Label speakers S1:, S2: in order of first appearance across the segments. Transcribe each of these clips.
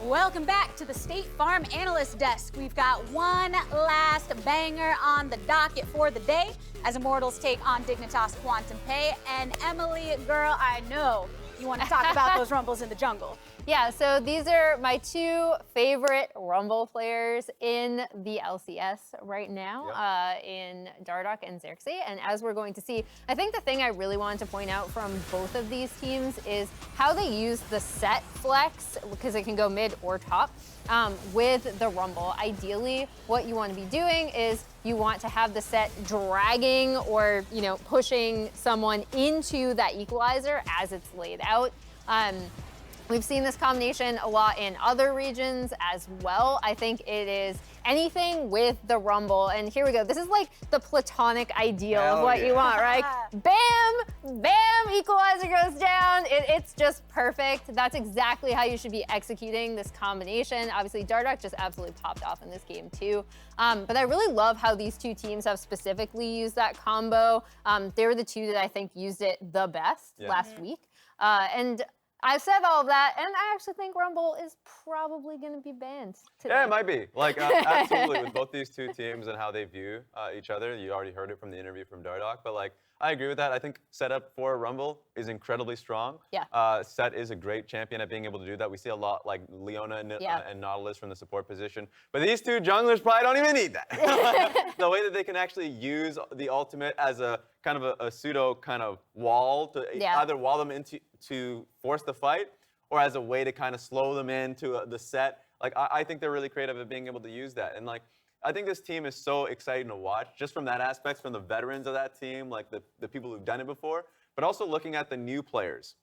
S1: Welcome back to the State Farm Analyst Desk. We've got one last banger on the docket for the day as Immortals take on Dignitas QNTMPAY. And Emily, girl, I know you want to talk about those rumbles in the jungle.
S2: Yeah, so these are my two favorite Rumble players in the LCS right now, in Dardoch and Xerxes. And as we're going to see, I think the thing I really wanted to point out from both of these teams is how they use the set flex, because it can go mid or top, with the Rumble. Ideally, what you want to be doing is you want to have the set dragging or, you know, pushing someone into that equalizer as it's laid out. We've seen this combination a lot in other regions as well. I think it is anything with the Rumble. And here we go. This is like the platonic ideal of what you want, right? Bam, bam, equalizer goes down. It's just perfect. That's exactly how you should be executing this combination. Obviously, Dardoch just absolutely popped off in this game too. But I really love how these two teams have specifically used that combo. They were the two that I think used it the best last week. And I've said all of that, and I actually think Rumble is probably going to be banned today.
S3: Yeah, it might be. Like, absolutely, with both these two teams and how they view each other. You already heard it from the interview from Dardoch, but like, I agree with that. I think setup for Rumble is incredibly strong.
S2: Yeah.
S3: Set is a great champion at being able to do that. We see a lot like Leona and Nautilus from the support position. But these two junglers probably don't even need that. The way that they can actually use the ultimate as a kind of a pseudo kind of wall to either wall them into to force the fight, or as a way to kind of slow them into the set. Like, I think they're really creative at being able to use that. And like, I think this team is so exciting to watch, just from that aspect, from the veterans of that team, like the people who've done it before, but also looking at the new players.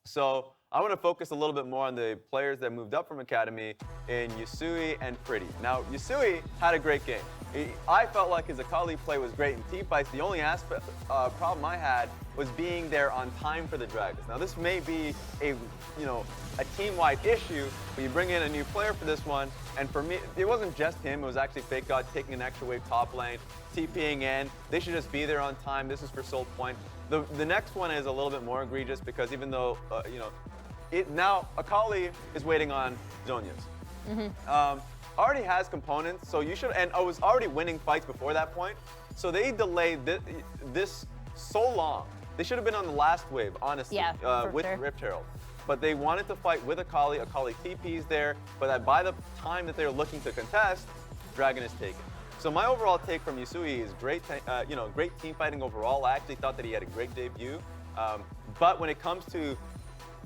S3: So I want to focus a little bit more on the players that moved up from Academy in Yusui and Pretty. Now, Yusui had a great game. I felt like his Akali play was great in team fights. The only problem I had was being there on time for the Dragons. Now, this may be a team-wide issue, but you bring in a new player for this one, and for me, it wasn't just him. It was actually Fake God taking an extra wave top lane, TPing in. They should just be there on time. This is for Soul Point. The next one is a little bit more egregious because even though, now Akali is waiting on Zhonya's. Already has components, so you should, and I was already winning fights before that point, so they delayed this so long. They should have been on the last wave, honestly, with Rift Herald. But they wanted to fight with Akali. Akali TP's there, but by the time that they're looking to contest, Dragon is taken. So my overall take from Yusui is great, great team fighting overall. I actually thought that he had a great debut. But when it comes to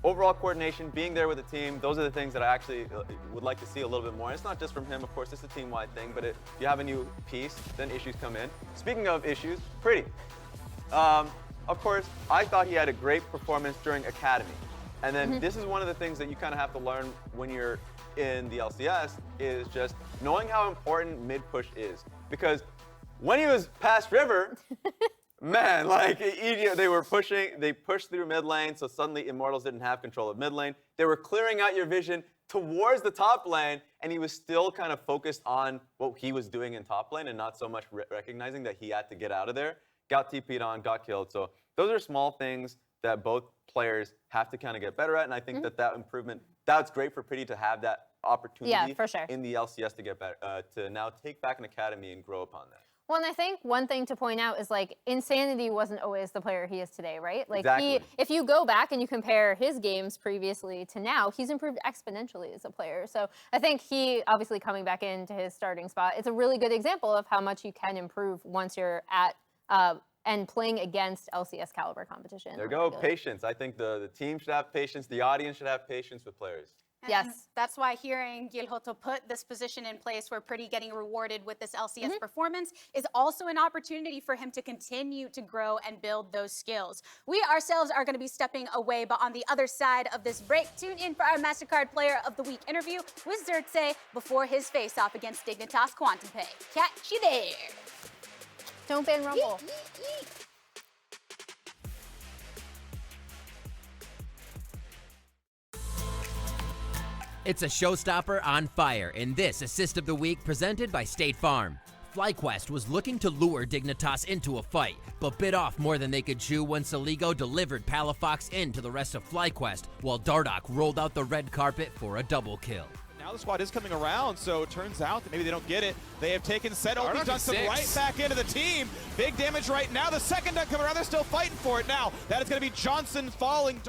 S3: overall coordination, being there with the team, those are the things that I actually would like to see a little bit more. And it's not just from him, of course, it's a team-wide thing, but if you have a new piece, then issues come in. Speaking of issues, Pretty. Of course, I thought he had a great performance during Academy. And then this is one of the things that you kind of have to learn when you're in the LCS, is just knowing how important mid-push is. Because when he was past River, man, like, they pushed through mid lane, so suddenly Immortals didn't have control of mid lane. They were clearing out your vision towards the top lane, and he was still kind of focused on what he was doing in top lane and not so much recognizing that he had to get out of there. Got TP'd on, got killed. So those are small things that both players have to kind of get better at, and I think that improvement, that's great for Pretty to have that opportunity in the LCS to get better, to now take back an Academy and grow upon that.
S2: Well, and I think one thing to point out is, like, Insanity wasn't always the player he is today, right? Like, if you go back and you compare his games previously to now, he's improved exponentially as a player. So I think he, obviously coming back into his starting spot, it's a really good example of how much you can improve once you're at and playing against LCS caliber competition.
S3: There you go, patience. I think the team should have patience, the audience should have patience with players.
S1: And that's why hearing Gilhoto put this position in place where Pretty getting rewarded with this LCS performance is also an opportunity for him to continue to grow and build those skills. We ourselves are going to be stepping away, but on the other side of this break, tune in for our MasterCard Player of the Week interview with Xerxes before his face-off against Dignitas QNTMPAY. Catch you there.
S2: Don't ban Rumble.
S4: It's a showstopper on fire in this Assist of the Week presented by State Farm. FlyQuest was looking to lure Dignitas into a fight, but bit off more than they could chew when Saligo delivered Palafox into the rest of FlyQuest, while Dardoch rolled out the red carpet for a double kill.
S5: Now the squad is coming around, so it turns out that maybe they don't get it. They have taken Settle, he's done some right back into the team. Big damage right now. The second dunk coming around, they're still fighting for it now. That is going to be Johnson falling.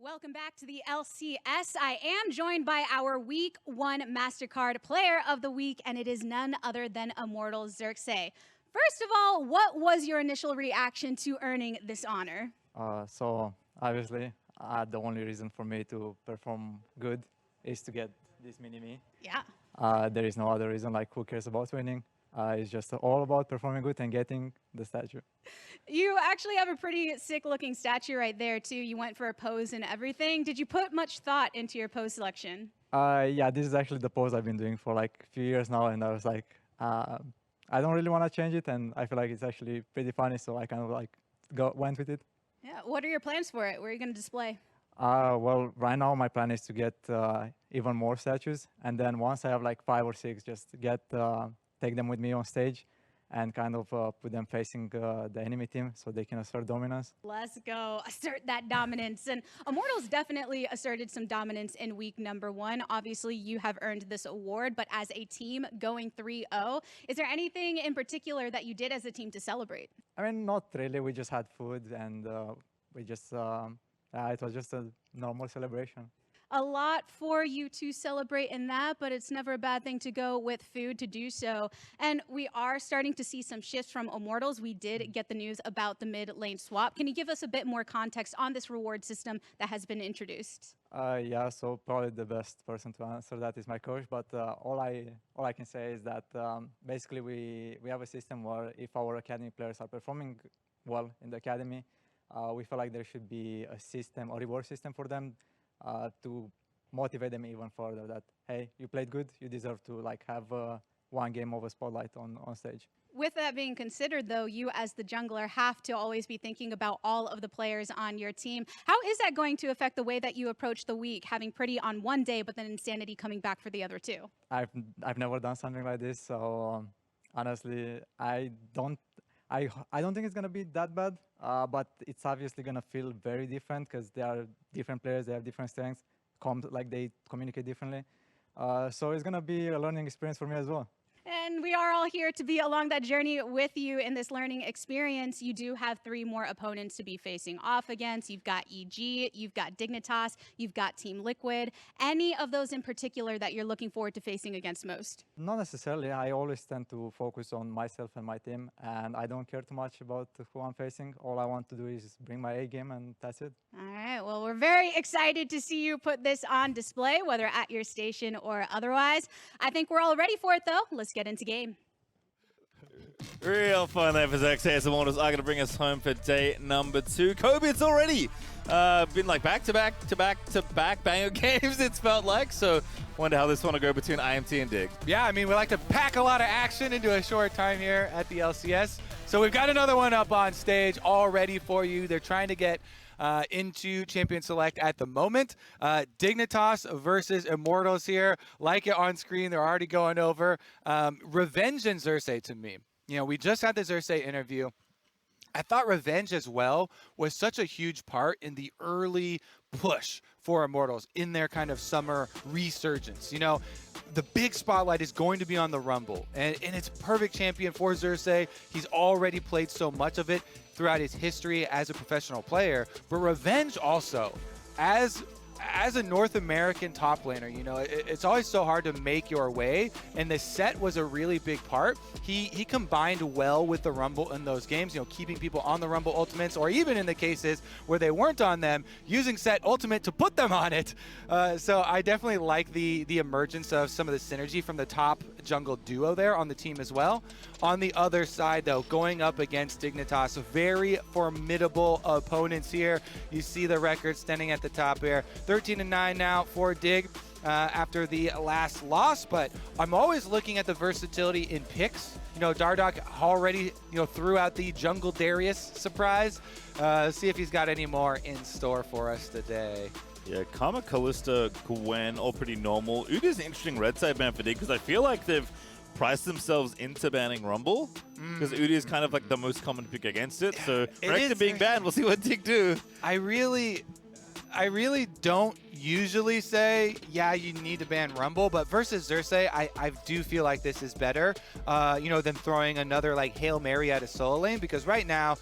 S1: Welcome back to the LCS. I am joined by our Week 1 MasterCard Player of the Week, and it is none other than Immortals Xerxes. First of all, what was your initial reaction to earning this honor?
S6: So obviously, the only reason for me to perform good is to get this mini-me.
S1: Yeah.
S6: There is no other reason, like who cares about winning? It's just all about performing good and getting the statue.
S1: You actually have a pretty sick looking statue right there too. You went for a pose and everything. Did you put much thought into your pose selection?
S6: Yeah, this is actually the pose I've been doing for like a few years now, and I was like, I don't really want to change it, and I feel like it's actually pretty funny, so I kind of like went with it.
S1: Yeah. What are your plans for it? Where are you going to display?
S6: Well, right now my plan is to get even more statues, and then once I have like 5 or 6, just take them with me on stage and kind of put them facing the enemy team so they can assert dominance.
S1: Let's go. Assert that dominance. And Immortals definitely asserted some dominance in week number 1. Obviously, you have earned this award, but as a team going 3-0, is there anything in particular that you did as a team to celebrate?
S6: I mean, not really. We just had food and we just, it was just a normal celebration.
S1: a lot for you to celebrate in that, but it's never a bad thing to go with food to do so. And we are starting to see some shifts from Immortals. We did get the news about the mid lane swap. Can you give us a bit more context on this reward system that has been introduced?
S6: Yeah, so probably the best person to answer that is my coach. But all I can say is that basically we have a system where if our academy players are performing well in the academy, we feel like there should be a system, a reward system for them to motivate them even further. That hey, you played good, you deserve to like have one game of a spotlight on stage.
S1: With that being considered, though, you as the jungler have to always be thinking about all of the players on your team. How is that going to affect the way that you approach the week, having Pretty on one day, but then Insanity coming back for the other two?
S6: I've never done something like this, so honestly, I don't think it's gonna be that bad. But it's obviously gonna feel very different because they are different players, they have different strengths, like they communicate differently. So it's gonna be a learning experience for me as well.
S1: And we are all here to be along that journey with you in this learning experience. You do have 3 more opponents to be facing off against. You've got EG, you've got Dignitas, you've got Team Liquid. Any of those in particular that you're looking forward to facing against most?
S6: Not necessarily. I always tend to focus on myself and my team, and I don't care too much about who I'm facing. All I want to do is bring my A game, and that's it.
S1: All right. Well, we're very excited to see you put this on display, whether at your station or otherwise. I think we're all ready for it, though. Let's get into game.
S7: Real fun there for LCS Immortals are going to bring us home for day number 2. Kobe, it's already been like back-to-back banger games, it's felt like. So wonder how this one will go between IMT and Dig.
S8: Yeah, I mean, we like to pack a lot of action into a short time here at the LCS. So we've got another one up on stage all ready for you. They're trying to get into Champion Select at the moment. Dignitas versus Immortals here. Like it on screen, they're already going over. Revenge and Xerxes to me. You know, we just had the Xerxes interview. I thought Revenge as well was such a huge part in the early push for Immortals in their kind of summer resurgence. You know, the big spotlight is going to be on the Rumble, and it's perfect champion for Xerxes. He's already played so much of it throughout his history as a professional player, but Revenge also, as a North American top laner, you know, it's always so hard to make your way, and the set was a really big part. He combined well with the Rumble in those games, you know, keeping people on the Rumble ultimates, or even in the cases where they weren't on them, using set ultimate to put them on it. So I definitely like the emergence of some of the synergy from the top jungle duo there on the team as well. On the other side, though, going up against Dignitas, very formidable opponents here. You see the record standing at the top here. 13-9 now for Dig after the last loss, but I'm always looking at the versatility in picks. You know, Dardoch already, you know, threw out the Jungle Darius surprise. See if he's got any more in store for us today.
S7: Yeah, Karma, Kalista, Gwen, all pretty normal. Udy's an interesting red side ban for Dig because I feel like they've priced themselves into banning Rumble because Udy is kind of like the most common pick against it. So Rector being banned, we'll see what Dig do.
S8: I really don't usually say, yeah, you need to ban Rumble, but versus Xerxes, I do feel like this is better, you know, than throwing another like Hail Mary at a solo lane, because right now,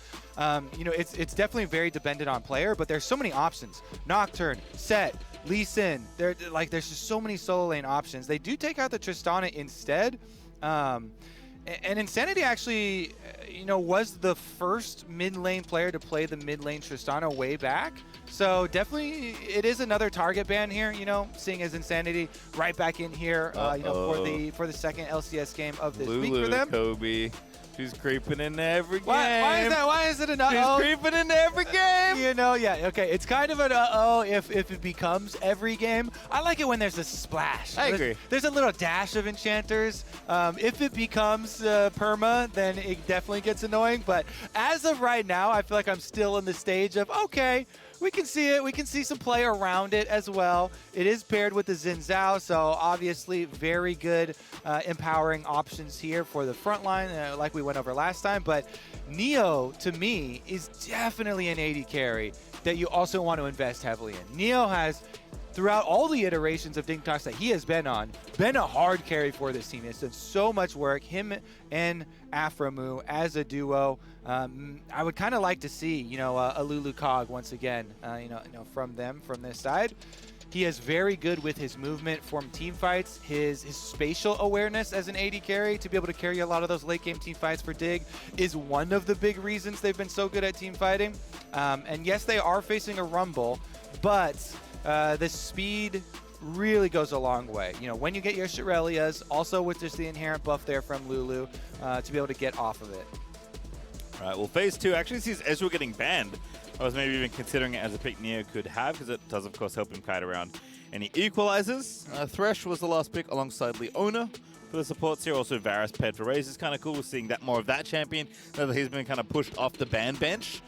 S8: you know, it's definitely very dependent on player, but there's so many options. Nocturne, Set, Lee Sin, there's just so many solo lane options. They do take out the Tristana instead. And Insanity actually, you know, was the first mid lane player to play the mid lane Tristana way back. So definitely, it is another target ban here. You know, seeing as Insanity right back in here, you know, for the second LCS game of this week for them.
S7: Kobe. She's creeping into every game.
S8: Why is that? Why is it an
S7: uh-oh? She's creeping into every game.
S8: You know, yeah, okay. It's kind of an uh-oh if it becomes every game. I like it when there's a splash.
S7: I agree.
S8: There's a little dash of enchanters. If it becomes perma, then it definitely gets annoying. But as of right now, I feel like I'm still in the stage of, okay, we can see it. We can see some play around it as well. It is paired with the Xin Zhao, so obviously very good empowering options here for the front line, like we went over last time. But Neo, to me, is definitely an AD carry that you also want to invest heavily in. Neo has, throughout all the iterations of Dignitas that he has been on, been a hard carry for this team. It's done so much work. Him and Aframu as a duo. I would kind of like to see, you know, a Lulu Cog once again, you know, from this side. He is very good with his movement from team fights, his spatial awareness as an AD carry to be able to carry a lot of those late game team fights for Dig is one of the big reasons they've been so good at team fighting. And yes, they are facing a Rumble, but the speed really goes a long way. You know, when you get your Shirelias, also with just the inherent buff there from Lulu, to be able to get off of it.
S7: All right, well, phase 2 actually sees Ezreal getting banned. I was maybe even considering it as a pick Neo could have, because it does, of course, help him kite around any equalizers. Thresh was the last pick alongside Leona for the supports here. Also, Varus paired for Raze is kind of cool. We're seeing that more of that champion now that he's been kind of pushed off the ban bench.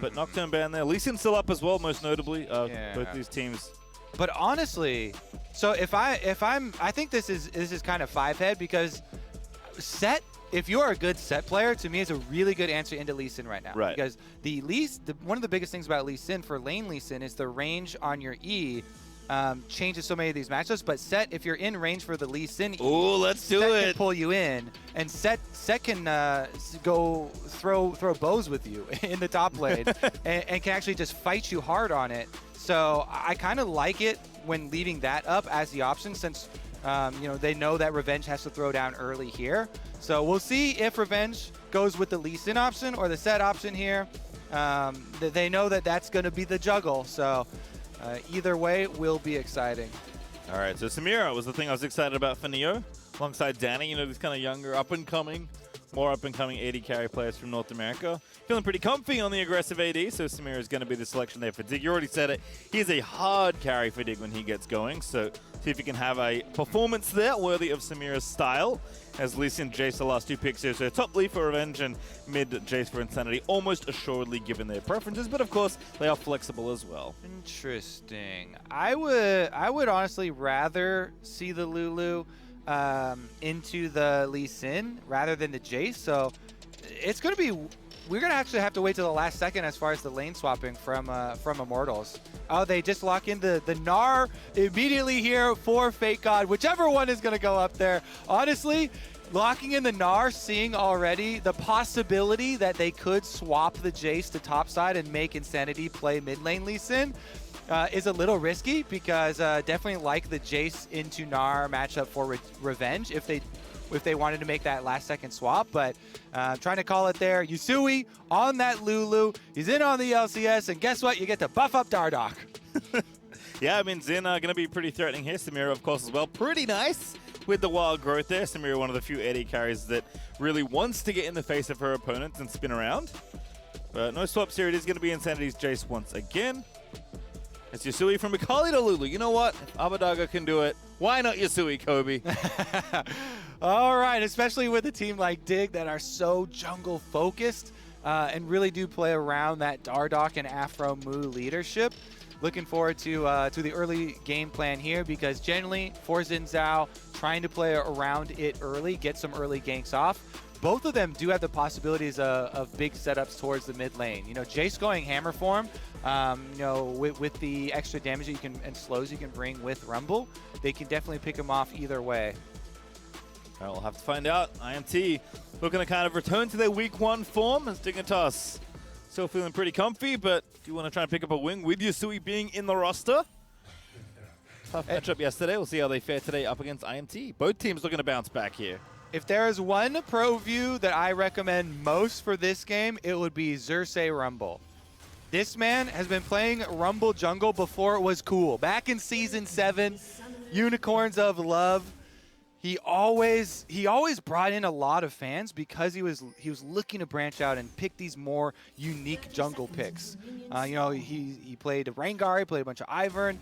S7: But Nocturne ban there. Lee Sin's still up as well, most notably. Both these teams.
S8: But honestly, so I think this is kind of 5-head because Set. If you're a good Set player, to me, is a really good answer into Lee Sin right now.
S7: Right.
S8: Because one of the biggest things about Lee Sin for lane Lee Sin is the range on your E changes so many of these matchups. But Set, if you're in range for the Lee Sin,
S7: oh, let's do it.
S8: Set can pull you in, and Set can go throw bows with you in the top lane, and can actually just fight you hard on it. So I kind of like it when leaving that up as the option, since you know, they know that Revenge has to throw down early here. So we'll see if Revenge goes with the Lee Sin option or the Set option here. They know that that's going to be the juggle. So either way will be exciting.
S7: All right, so Samira was the thing I was excited about for Neo, alongside Danny. You know, these kind of younger, up-and-coming, more up-and-coming AD carry players from North America. Feeling pretty comfy on the aggressive AD, so Samira is going to be the selection there for Dig. You already said it. He's a hard carry for Dig when he gets going, so see if he can have a performance there worthy of Samira's style. As Lee Sin and Jace the last 2 picks here, so top Lee for Revenge and mid Jace for Insanity, almost assuredly given their preferences, but of course they are flexible as well.
S8: Interesting. I would honestly rather see the Lulu into the Lee Sin rather than the Jace. So it's going to be, we're going to actually have to wait till the last second as far as the lane swapping from Immortals. Oh, they just lock in the Gnar immediately here for Fake God, whichever one is going to go up there. Honestly, locking in the Gnar, seeing already the possibility that they could swap the Jace to topside and make Insanity play mid lane Lee Sin is a little risky, because definitely like the Jace into Gnar matchup for Revenge if they wanted to make that last second swap. But trying to call it there. Yusui on that Lulu. He's in on the LCS, and guess what? You get to buff up Dardoch.
S7: Yeah, I mean, Xin going to be pretty threatening here. Samira, of course, as well. Pretty nice with the wild growth there. Samira, one of the few AD carries that really wants to get in the face of her opponents and spin around. But no swaps here. It is going to be Insanity's Jace once again. It's Yusui from Akali to Lulu. You know what? If Abadaga can do it, why not Yusui, Kobe?
S8: All right, especially with a team like Dig that are so jungle focused and really do play around that Dardoch and Afro Mu leadership. Looking forward to the early game plan here, because generally for Xin Zhao, trying to play around it early, get some early ganks off. Both of them do have the possibilities of big setups towards the mid lane. You know, Jace going hammer form, you know, with the extra damage that you can and slows you can bring with Rumble, they can definitely pick him off either way.
S7: All right, we'll have to find out. IMT looking to kind of return to their week 1 form, as Dignitas still feeling pretty comfy, but do you want to try and pick up a win with Yusui being in the roster? Tough matchup yesterday. We'll see how they fare today up against IMT. Both teams looking to bounce back here.
S8: If there is one pro view that I recommend most for this game, it would be Xerxes Rumble. This man has been playing Rumble Jungle before it was cool. Back in Season 7, Unicorns of Love, he always brought in a lot of fans because he was looking to branch out and pick these more unique jungle picks. You know, he played Rengar, he played a bunch of Ivern.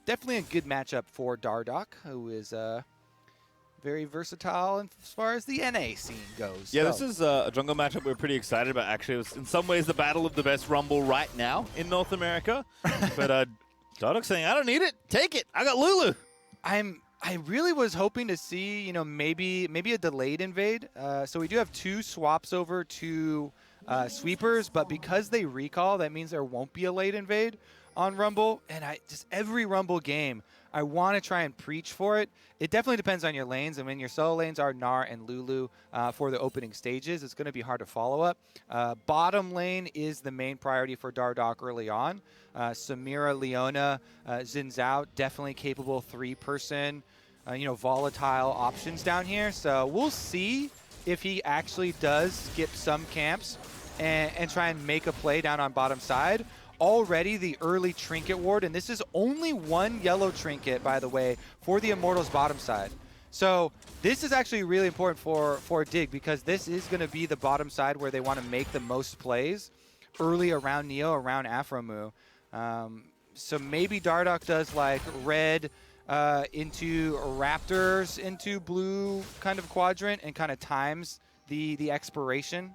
S8: Definitely a good matchup for Dardoch, who is very versatile as far as the NA scene goes.
S7: Yeah, this is a jungle matchup we're pretty excited about, actually. It was in some ways the battle of the best Rumble right now in North America. But Dardoch saying, I don't need it. Take it. I got Lulu.
S8: I really was hoping to see, you know, maybe a delayed invade. So we do have 2 swaps over to sweepers, but because they recall, that means there won't be a late invade on Rumble. And just every Rumble game, I want to try and preach for it. It definitely depends on your lanes. I mean, your solo lanes are Gnar and Lulu for the opening stages. It's going to be hard to follow up. Bottom lane is the main priority for Dardoch early on. Samira, Leona, Xin Zhao, definitely capable 3-person, volatile options down here. So we'll see if he actually does skip some camps and try and make a play down on bottom side. Already the early trinket ward, and this is only one yellow trinket, by the way, for the Immortals bottom side. So this is actually really important for Dig, because this is going to be the bottom side where they want to make the most plays early around Neo, around Afromu. So maybe Dardoch does like red into Raptors into blue kind of quadrant and kind of times the expiration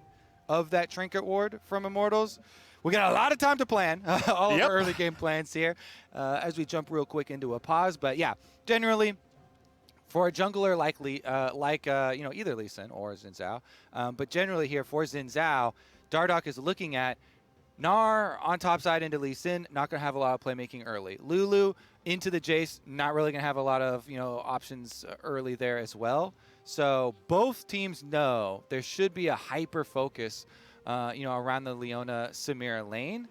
S8: of that trinket ward from Immortals. We got a lot of time to plan all of our early game plans here as we jump real quick into a pause. But yeah, generally for a jungler like either Lee Sin or Xin Zhao, but generally here for Xin Zhao, Dardoch is looking at Gnar on top side into Lee Sin, not going to have a lot of playmaking early. Lulu into the Jace, not really going to have a lot of options early there as well. So both teams know there should be a hyper focus around the Leona Samira lane.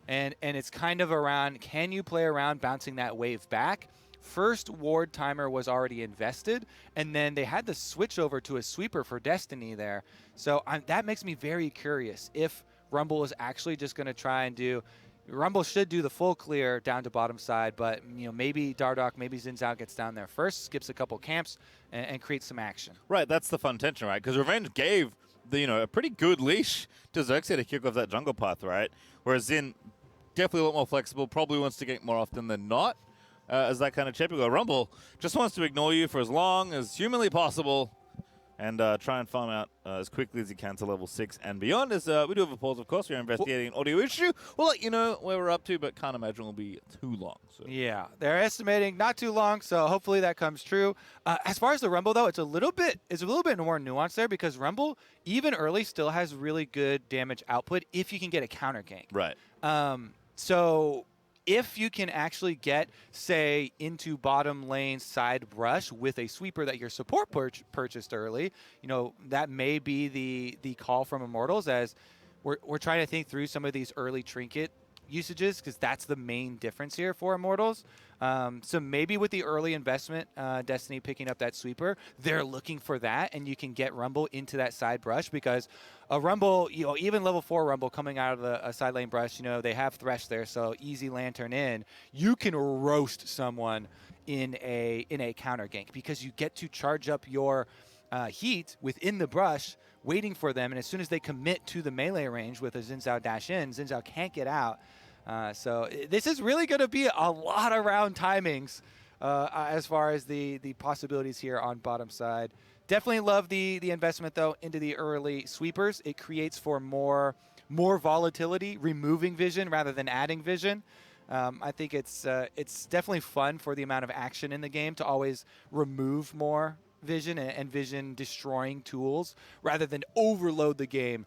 S8: And it's kind of around, can you play around bouncing that wave back? First ward timer was already invested, and then they had to switch over to a sweeper for Destiny there. So that makes me very curious if Rumble is actually just going to try and do, Rumble should do the full clear down to bottom side, but maybe Dardoch, maybe Xin Zhao gets down there first, skips a couple camps, and creates some action.
S7: Right, that's the fun tension, right? Because Revenge gave a pretty good leash to Xerxes to kick off that jungle path, right? Whereas Xin, definitely a lot more flexible, probably wants to gank more often than not as that kind of champion. Rumble just wants to ignore you for as long as humanly possible and try and farm out as quickly as he can to level 6 and beyond. As we do have a pause, of course. We're investigating an audio issue. We'll let you know where we're up to, but can't imagine it'll be too long. So.
S8: Yeah, they're estimating not too long, so hopefully that comes true. As far as the Rumble, though, it's a little bit more nuanced there, because Rumble, even early, still has really good damage output if you can get a counter gank.
S7: Right.
S8: So if you can actually get, say, into bottom lane side brush with a sweeper that your support purchased early, that may be the call from Immortals, as we're trying to think through some of these early trinket usages, because that's the main difference here for Immortals. So maybe with the early investment, Destiny picking up that sweeper, they're looking for that, and you can get Rumble into that side brush, because a Rumble, even level 4 Rumble coming out of a side lane brush, they have Thresh there, so easy lantern in. You can roast someone in a counter gank, because you get to charge up your heat within the brush, waiting for them, and as soon as they commit to the melee range with a Xin Zhao dash in, Xin Zhao can't get out. So this is really going to be a lot around timings as far as the possibilities here on bottom side. Definitely love the investment, though, into the early sweepers. It creates for more volatility, removing vision rather than adding vision. I think it's definitely fun for the amount of action in the game to always remove more vision and vision destroying tools rather than overload the game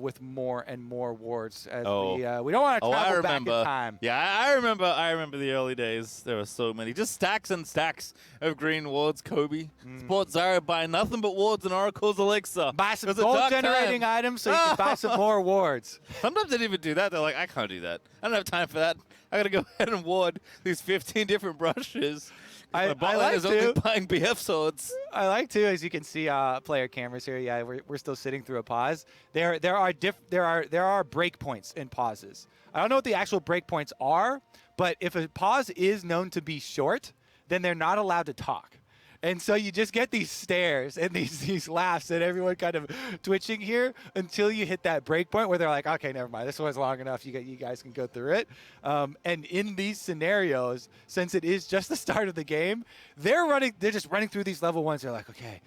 S8: with more and more wards. As we don't want to travel back in time.
S7: Yeah, I remember the early days. There were so many, just stacks and stacks of green wards. Kobe, Sport Zara, buy nothing but wards and Oracle's Elixir.
S8: Buy some gold generating items so you can buy some more wards.
S7: Sometimes they didn't even do that. They're like, I can't do that. I don't have time for that. I gotta go ahead and ward these 15 different brushes.
S8: I like
S7: is only buying BF swords.
S8: I like to, as you can see, player cameras here. Yeah, we're still sitting through a pause. There are breakpoints in pauses. I don't know what the actual breakpoints are, but if a pause is known to be short, then they're not allowed to talk. And so you just get these stares and these laughs and everyone kind of twitching here until you hit that break point where they're like, okay, never mind. This was long enough. You guys can go through it. And in these scenarios, since it is just the start of the game, they're just running through these level ones. They're like, okay,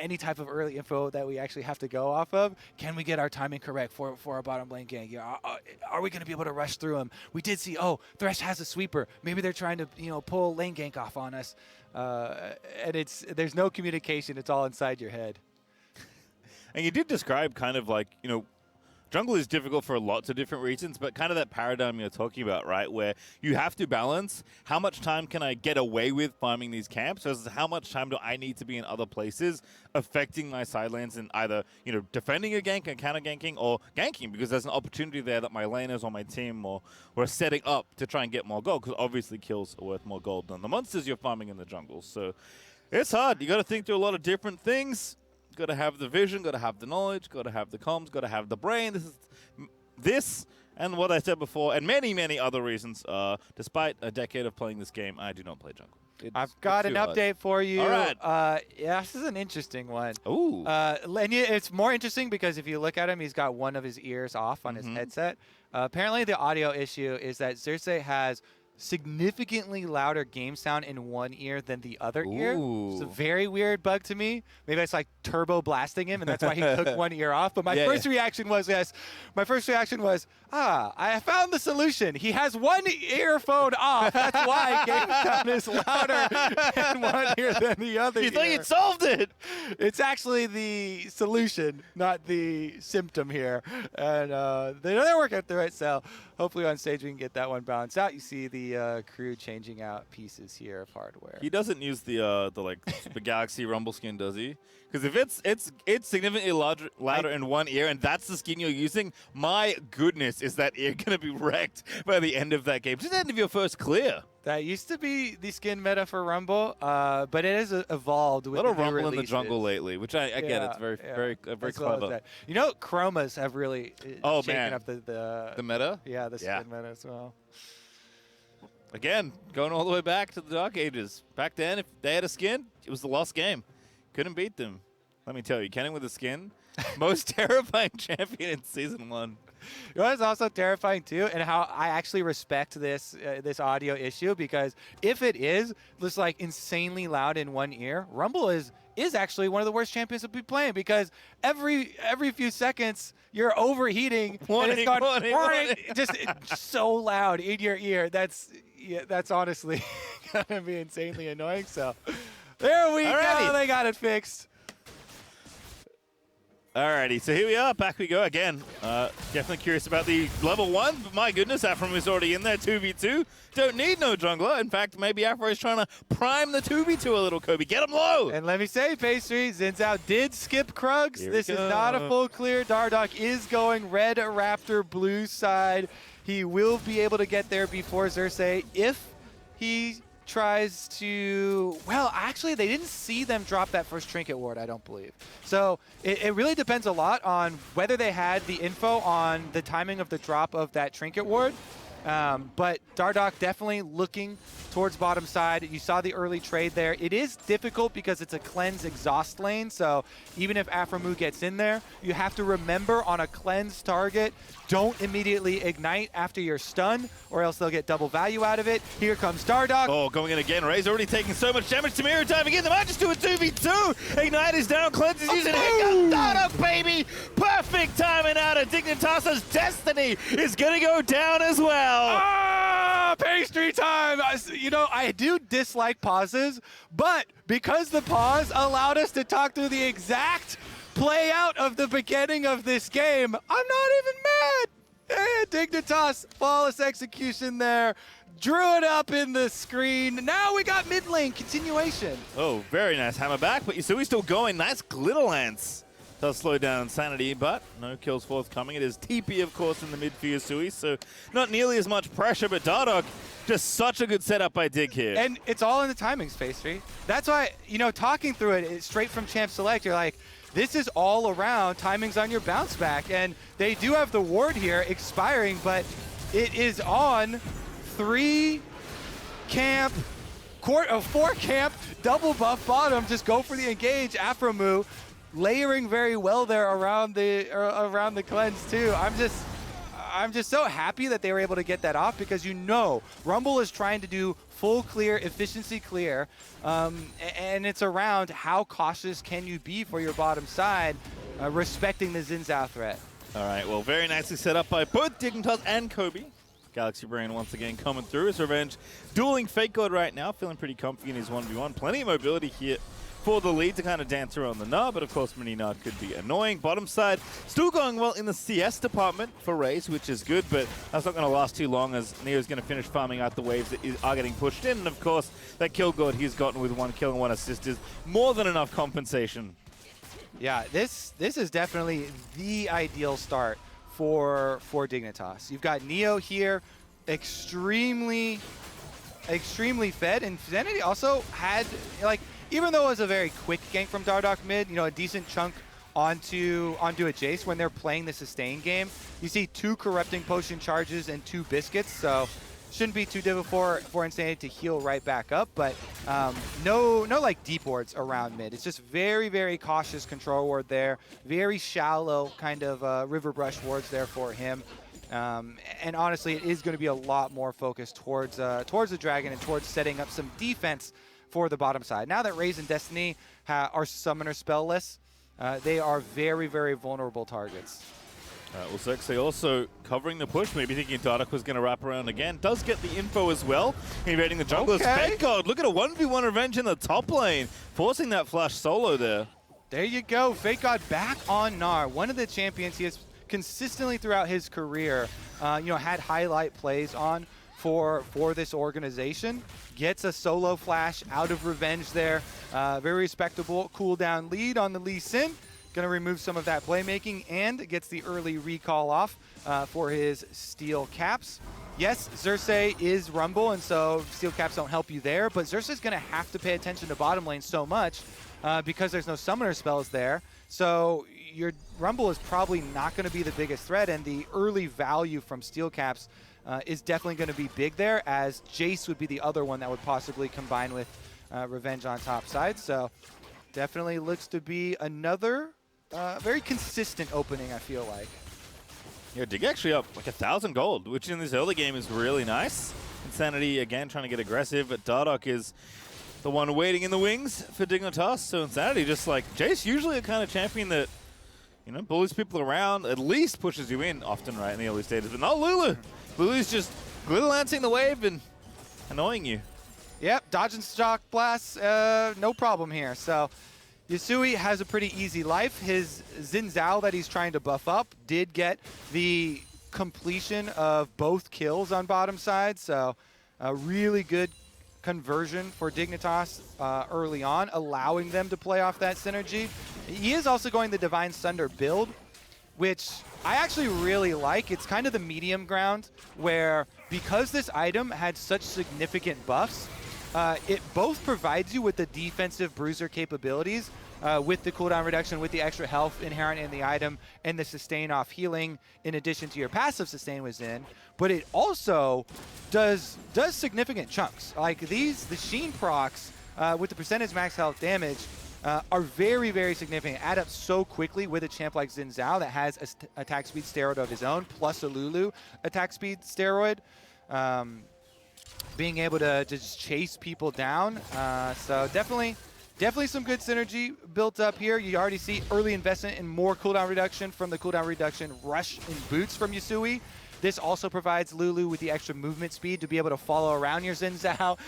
S8: any type of early info that we actually have to go off of. Can we get our timing correct for our bottom lane gank? Yeah, are we going to be able to rush through them? We did see, Thresh has a sweeper. Maybe they're trying to, pull lane gank off on us. And there's no communication. It's all inside your head.
S7: And you did describe kind of like, jungle is difficult for lots of different reasons, but kind of that paradigm you're talking about, right? Where you have to balance how much time can I get away with farming these camps versus how much time do I need to be in other places affecting my side lanes and either, defending a gank and counter ganking or ganking because there's an opportunity there that my laners on my team or are setting up to try and get more gold because obviously kills are worth more gold than the monsters you're farming in the jungle. So it's hard. You got to think through a lot of different things. Got to have the vision, got to have the knowledge, got to have the comms, got to have the brain. This and what I said before, and many, many other reasons. Despite a decade of playing this game, I do not play jungle.
S8: I've got an update for you.
S7: All right.
S8: Yeah, this is an interesting one.
S7: Ooh.
S8: And it's more interesting because if you look at him, he's got one of his ears off on his headset. Apparently, the audio issue is that Xerxes has significantly louder game sound in one ear than the other ear. It's a very weird bug to me. Maybe it's like turbo blasting him, and that's why he took one ear off. But my first reaction was, I found the solution. He has one earphone off. That's why game sound is louder in one ear than the other ear.
S7: You thought you'd solved it.
S8: It's actually the solution, not the symptom here. And they're working through it, so hopefully on stage we can get that one balanced out. You see the crew changing out pieces here of hardware.
S7: He doesn't use the Galaxy Rumble skin, does he? Because if it's significantly louder in one ear, and that's the skin you're using, my goodness, is that ear going to be wrecked by the end of that game? Just the end of your first clear.
S8: That used to be the skin meta for Rumble, but it has evolved with
S7: a lot of
S8: the new
S7: Rumble in the
S8: releases.
S7: jungle lately, which I get. It's very clever.
S8: Chromas have really shaken up the
S7: meta.
S8: Yeah, the skin meta as well.
S7: Again, going all the way back to the Dark Ages. Back then, if they had a skin, it was the lost game. Couldn't beat them. Let me tell you, Kenning with a skin, most terrifying champion in Season 1.
S8: You know what's also terrifying too, and how I actually respect this this audio issue, because if it is just like insanely loud in one ear, Rumble is actually one of the worst champions to be playing, because every few seconds you're overheating and it's gone just so loud in your ear. That's honestly gonna be insanely annoying. So there we go. They got it fixed.
S7: Alrighty, so here we are. Back we go again. Definitely curious about the level 1, but my goodness, Afram is already in there. 2v2. Don't need no jungler. In fact, maybe Afro is trying to prime the 2v2 a little, Kobe. Get him low!
S8: And let me say, Pastry, Zinzao did skip Krugs. This is not a full clear. Dardoch is going red Raptor blue side. He will be able to get there before Xerxes if he tries to, well, actually, they didn't see them drop that first trinket ward, I don't believe. So it really depends a lot on whether they had the info on the timing of the drop of that trinket ward. But Dardoch definitely looking towards bottom side. You saw the early trade there. It is difficult because it's a cleanse exhaust lane, so even if Aframu gets in there, you have to remember on a cleanse target, don't immediately ignite after you're stunned, or else they'll get double value out of it. Here comes Dardoch.
S7: Oh, going in again. Ray's already taking so much damage. Tamira diving in. They might just do a 2v2. Ignite is down. Cleanse is using Hiccup. Dardoch, baby. Perfect timing out of Dignitas' destiny is going to go down as well.
S8: Ah, Pastry time. You know, I do dislike pauses, but because the pause allowed us to talk through the exact play out of the beginning of this game, I'm not even mad. Dignitas, flawless execution there. Drew it up in the screen. Now we got mid lane continuation.
S7: Oh, very nice hammer back, but Yasui's still going. Nice glitter lance. Does slow down Sanity, but no kills forthcoming. It is TP, of course, in the mid for Yasui, so not nearly as much pressure, but Dardoch, just such a good setup by Dig here.
S8: And it's all in the timing space, Pastry. That's why, you know, talking through it straight from Champ Select, you're like, this is all around timings on your bounce back. And they do have the ward here expiring, but it is on 4 camp, double buff bottom. Just go for the engage. Aframu layering very well there around the cleanse too. I'm just so happy that they were able to get that off, because you know Rumble is trying to do full clear, efficiency clear, and it's around how cautious can you be for your bottom side, respecting the Zinzao threat.
S7: All right, well, very nicely set up by both Dignitas and Kobe. Galaxy Brain once again coming through his revenge. Dueling Fake God right now, feeling pretty comfy in his 1v1. Plenty of mobility here for the lead to kind of dance around the Nard, but of course mini Nard could be annoying. Bottom side, still going well in the CS department for Raze, which is good, but that's not going to last too long as Neo's going to finish farming out the waves that are getting pushed in, and of course that kill goal he's gotten with 1 kill and 1 assist is more than enough compensation.
S8: Yeah, this is definitely the ideal start for Dignitas. You've got Neo here, extremely fed, and Zenity also had, like, even though it was a very quick gank from Dardoch mid, you know, a decent chunk onto a Jace when they're playing the sustain game. You see 2 corrupting potion charges and 2 biscuits, so shouldn't be too difficult for Insanity to heal right back up, but no like deep wards around mid. It's just very, very cautious control ward there, very shallow kind of river brush wards there for him. And honestly, it is going to be a lot more focused towards the Dragon and towards setting up some defense for the bottom side. Now that Raze and Destiny are summoner spellless, they are very, very vulnerable targets.
S7: Well, Xerxes also covering the push, maybe thinking Dardoch was going to wrap around again. Does get the info as well, invading the junglers.
S8: Okay.
S7: FakeGod, look at a 1v1 revenge in the top lane, forcing that flash solo there.
S8: There you go, FakeGod back on Nard. One of the champions he has consistently throughout his career, had highlight plays on for this organization. Gets a solo flash out of revenge there. Very respectable cooldown lead on the Lee Sin. Going to remove some of that playmaking and gets the early recall off for his steel caps. Yes, Xerxes is Rumble, and so steel caps don't help you there, but Xerxes is going to have to pay attention to bottom lane so much because there's no summoner spells there. So your Rumble is probably not going to be the biggest threat, and the early value from steel caps is definitely going to be big there, as Jace would be the other one that would possibly combine with Revenge on top side. So definitely looks to be another very consistent opening, I feel like.
S7: Yeah, Dig actually up like 1,000 gold, which in this early game is really nice. Insanity again trying to get aggressive, but Dardoch is the one waiting in the wings for Dignitas. So Insanity just like Jace, usually a kind of champion that, you know, bullies people around, at least pushes you in often, right, in the early stages. But not Lulu. Lulu's just glitter lancing the wave and annoying you.
S8: Yep, dodging shock blasts, no problem here. So Yasui has a pretty easy life. His Xin Zhao that he's trying to buff up did get the completion of both kills on bottom side, so a really good conversion for Dignitas early on, allowing them to play off that synergy. He is also going the Divine Sunder build, which I actually really like. It's kind of the medium ground where, because this item had such significant buffs, it both provides you with the defensive bruiser capabilities with the cooldown reduction, with the extra health inherent in the item, and the sustain off healing in addition to your passive sustain was in, but it also does significant chunks. Like the Sheen procs with the percentage max health damage are very, very significant. Add up so quickly with a champ like Xin Zhao that has an attack speed steroid of his own, plus a Lulu attack speed steroid. Being able to just chase people down. So definitely some good synergy built up here. You already see early investment in more cooldown reduction from the cooldown reduction rush in boots from Yasui. This also provides Lulu with the extra movement speed to be able to follow around your Xin Zhao.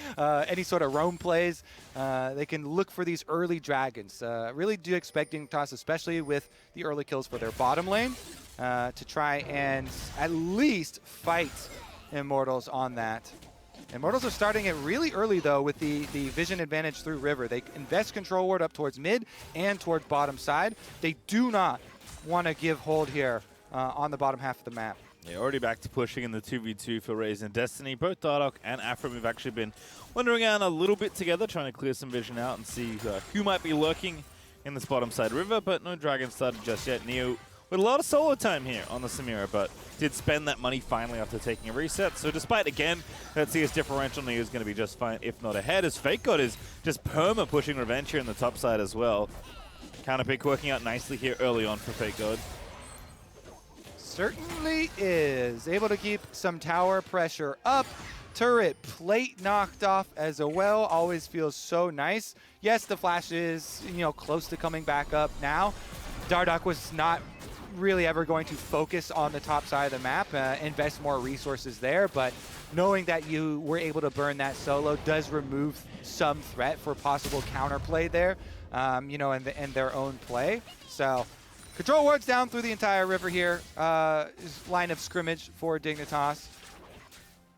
S8: Any sort of roam plays, they can look for these early dragons. Really do expect Dignitas, especially with the early kills for their bottom lane, to try and at least fight Immortals on that. Immortals are starting it really early, though, with the vision advantage through river. They invest control ward up towards mid and towards bottom side. They do not want to give hold here on the bottom half of the map.
S7: Yeah, already back to pushing in the 2v2 for Raze and Destiny. Both Dardoch and Afram have actually been wandering around a little bit together, trying to clear some vision out and see who might be lurking in this bottom side river, but no dragon started just yet. Neo with a lot of solo time here on the Samira, but did spend that money finally after taking a reset. So despite, again, that CS differential, Neo is going to be just fine, if not ahead, as FakeGod is just perma pushing revenge here in the top side as well. Counter pick working out nicely here early on for FakeGod.
S8: Certainly is. Able to keep some tower pressure up. Turret plate knocked off as well. Always feels so nice. Yes, the flash is, close to coming back up now. Dardoch was not really ever going to focus on the top side of the map, invest more resources there, but knowing that you were able to burn that solo does remove some threat for possible counterplay there. you know, and their own play. So control wards down through the entire river here. Line of scrimmage for Dignitas.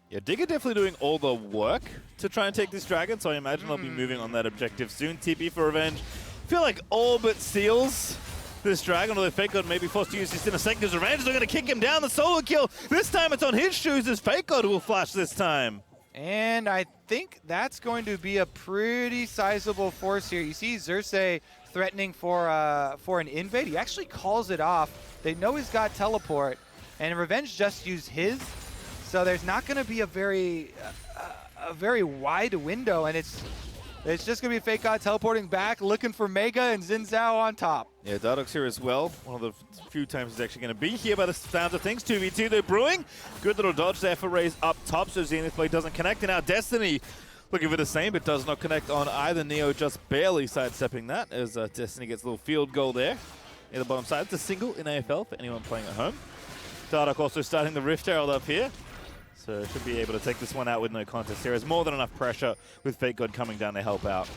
S7: Yeah, Digger definitely doing all the work to try and take this dragon, so I imagine I'll be moving on that objective soon. TP for revenge. I feel like all but seals this dragon, although Fake God may be forced to use this in a second because revenge are going to kick him down. The solo kill. This time it's on his shoes as Fake God will flash this time.
S8: And I think that's going to be a pretty sizable force here. You see Xerxes threatening for an invade. He actually calls it off. They know he's got teleport, and Revenge just used his. So there's not going to be a very wide window, and it's just going to be Fake God teleporting back, looking for Mega and Xin Zhao on top.
S7: Yeah, Dardock's here as well. One of the few times he's actually going to be here by the sounds of things. 2v2, they're brewing. Good little dodge there for Raze up top, so Zenith Blade doesn't connect. And now Destiny looking for the same, but does not connect on either. Neo just barely sidestepping that as Destiny gets a little field goal there. Near the bottom side, it's a single in AFL for anyone playing at home. Dardock also starting the Rift Herald up here. So should be able to take this one out with no contest. There is more than enough pressure with Fake God coming down to help out.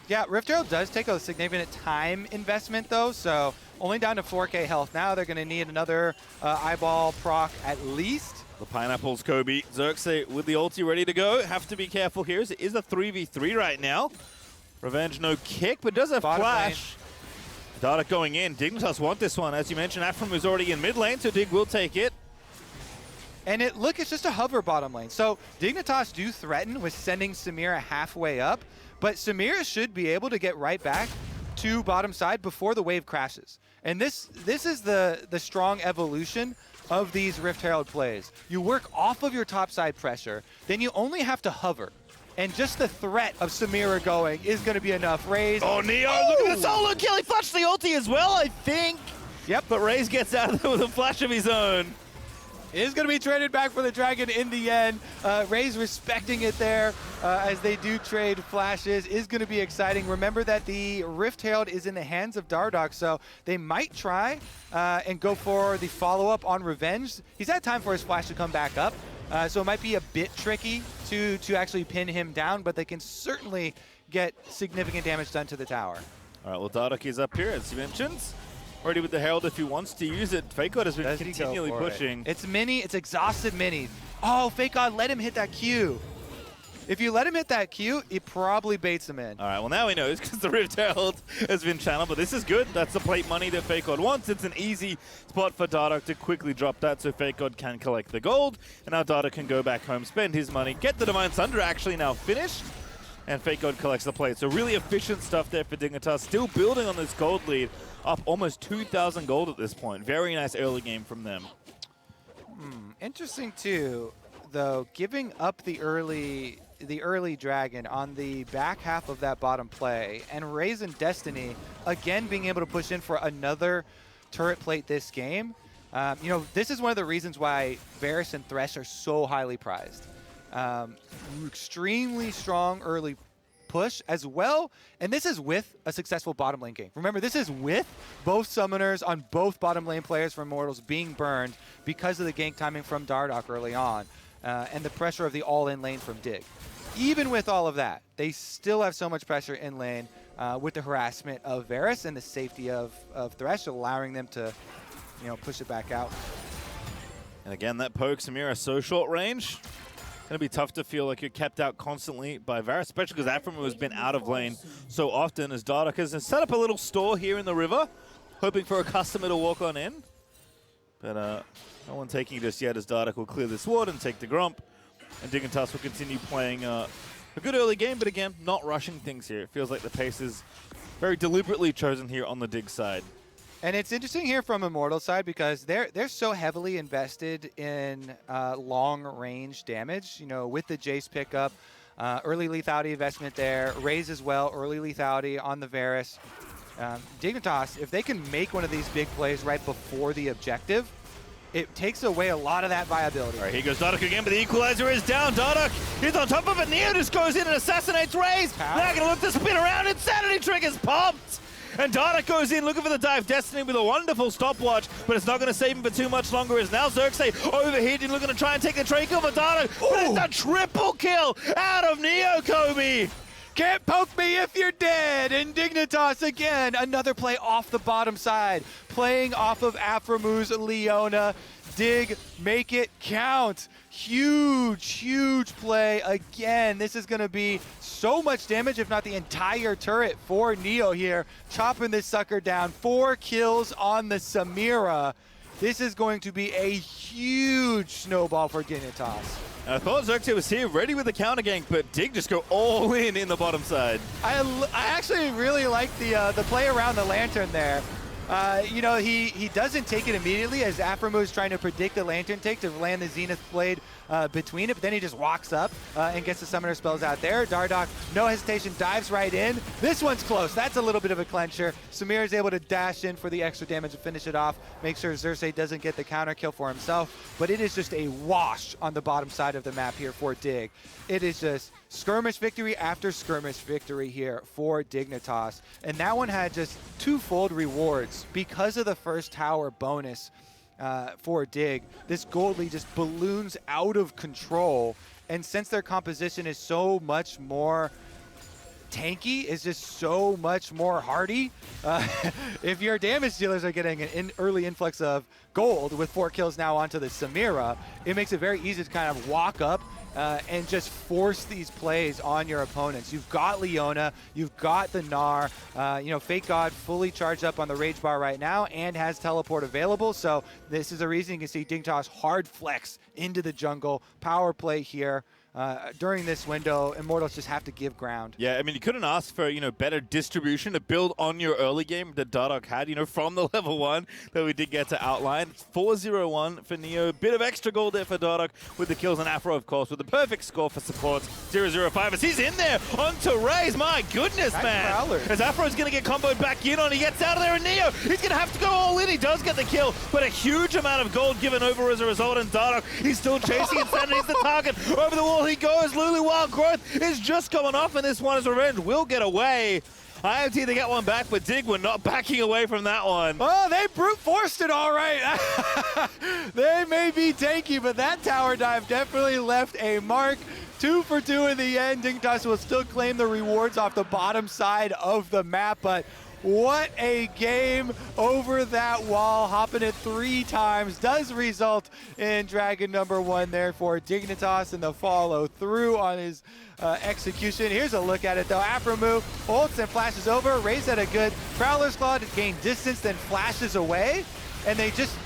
S8: Yeah, Rift Herald does take a significant time investment, though, so only down to 4K health now. They're going to need another eyeball proc at least.
S7: The Pineapples, Kobe. Xerxes with the ulti ready to go. Have to be careful here. It is a 3v3 right now. Revenge, no kick, but does have
S8: Bottom
S7: flash. Dardock going in. Dignitas want this one. As you mentioned, Afram is already in mid lane, so Dig will take it.
S8: And it's just a hover bottom lane. So Dignitas do threaten with sending Samira halfway up, but Samira should be able to get right back to bottom side before the wave crashes. And this is the strong evolution of these Rift Herald plays. You work off of your top side pressure, then you only have to hover. And just the threat of Samira going is going to be enough. Raze.
S7: Oh, Neo, look at the solo kill. He flashed the ulti as well, I think.
S8: Yep.
S7: But Raze gets out of there with a flash of his own.
S8: Is going to be traded back for the Dragon in the end. Raze respecting it there as they do trade flashes. Is going to be exciting. Remember that the Rift Herald is in the hands of Dardock, so they might try and go for the follow-up on Revenge. He's had time for his flash to come back up, so it might be a bit tricky to actually pin him down, but they can certainly get significant damage done to the tower.
S7: All right, well, Dardock is up here, as you mentioned. Already with the Herald if he wants to use it. Fake God has been continually pushing.
S8: It's mini, it's exhausted mini. Oh, Fake God, let him hit that Q. If you let him hit that Q, it probably baits him in.
S7: All right, well now he knows because the Rift Herald has been channeled, but this is good. That's the plate money that Fake God wants. It's an easy spot for Dardock to quickly drop that so Fake God can collect the gold. And now Dardock can go back home, spend his money, get the Divine Sunder actually now finished. And Fake God collects the plate. So really efficient stuff there for Dignitas. Still building on this gold lead. Up almost 2,000 gold at this point. Very nice early game from them.
S8: Interesting too, though, giving up the early dragon on the back half of that bottom play, and Raze and Destiny again being able to push in for another turret plate this game. You know, this is one of the reasons why Varus and Thresh are so highly prized. Extremely strong early push as well, and this is with a successful bottom lane game. Remember, this is with both summoners on both bottom lane players from Immortals being burned because of the gank timing from Dardock early on, and the pressure of the all-in lane from Dig. Even with all of that, they still have so much pressure in lane with the harassment of Varus and the safety of Thresh, allowing them to, you know, push it back out.
S7: And again, that poke Samira so short range. Going to be tough to feel like you're kept out constantly by Varus, especially because Afram has been out of lane so often as Dardock has set up a little store here in the river, hoping for a customer to walk on in. But no one taking it just yet as Dardock will clear this ward and take the Grump. And Dignitas will continue playing a good early game, but again, not rushing things here. It feels like the pace is very deliberately chosen here on the Dig side.
S8: And it's interesting here from Immortals side because they're so heavily invested in long-range damage. You know, with the Jace pickup, early lethality investment there, Raze as well, early lethality on the Varus. Dignitas, if they can make one of these big plays right before the objective, it takes away a lot of that viability.
S7: All right, here goes Dardock again, but the equalizer is down. Dardock is on top of it. Neo just goes in and assassinates Raze. They're going to look to spin around. Insanity triggers popped. And Dardock goes in looking for the dive. Destiny with a wonderful stopwatch, but it's not going to save him for too much longer as now Xerxes overheating, looking to try and take the trade kill for Dardock. But it's a triple kill out of Neo, Kobe.
S8: Can't poke me if you're dead. And Dignitas again, another play off the bottom side. Playing off of Aphromu's Leona. Dig, make it count. Huge play again. This is going to be so much damage, if not the entire turret for Neo here. Chopping this sucker down. 4 kills on the Samira. This is going to be a huge snowball for Dignitas.
S7: I thought Xerxes was here ready with the counter gank, but Dig just go all in the bottom side.
S8: I actually really like the play around the Lantern there. You know, he doesn't take it immediately as Aphromu is trying to predict the Lantern take to land the Zenith Blade between it, but then he just walks up and gets the Summoner spells out there. Dardoch, no hesitation, dives right in. This one's close. That's a little bit of a clencher. Samir is able to dash in for the extra damage to finish it off, make sure Xerxes doesn't get the counter kill for himself, but it is just a wash on the bottom side of the map here for Dig. It is just skirmish victory after skirmish victory here for Dignitas. And that one had just twofold rewards because of the first tower bonus for Dig. This gold lead just balloons out of control. And since their composition is so much more tanky, is just so much more hardy, if your damage dealers are getting an early influx of gold with 4 kills now onto the Samira, it makes it very easy to kind of walk up and just force these plays on your opponents. You've got Leona, you've got the Gnar, you know, Fake God fully charged up on the Rage Bar right now and has teleport available, so this is a reason you can see Dignitas hard flex into the jungle, power play here. During this window, Immortals just have to give ground.
S7: Yeah, I mean, you couldn't ask for, you know, better distribution to build on your early game that Dardoch had, you know, from the level 1 that we did get to outline. It's 4-0-1 for Neo. Bit of extra gold there for Dardoch with the kills on Afro, of course, with the perfect score for support. 0-0-5 as he's in there onto Raze. My goodness, man.
S8: Prowler.
S7: As Afro's going to get comboed back in on, he gets out of there, and Neo, he's going to have to go all in. He does get the kill, but a huge amount of gold given over as a result, and Dardoch, he's still chasing Insanity's the target. Over the wall he goes. Lulu Wild Growth is just coming off, and this one is revenge. Will get away. IMT, they get one back, but Dig were not backing away from that one.
S8: Oh, they brute forced it all right. They may be tanky, but that tower dive definitely left a mark. 2 for 2 in the end. Dignitas will still claim the rewards off the bottom side of the map, but what a game over that wall, hopping it 3 times, does result in Dragon number 1 there for Dignitas and the follow through on his execution. Here's a look at it though. Aphromu ults and flashes over. Raze at a good Prowler's Claw to gain distance, then flashes away, and they just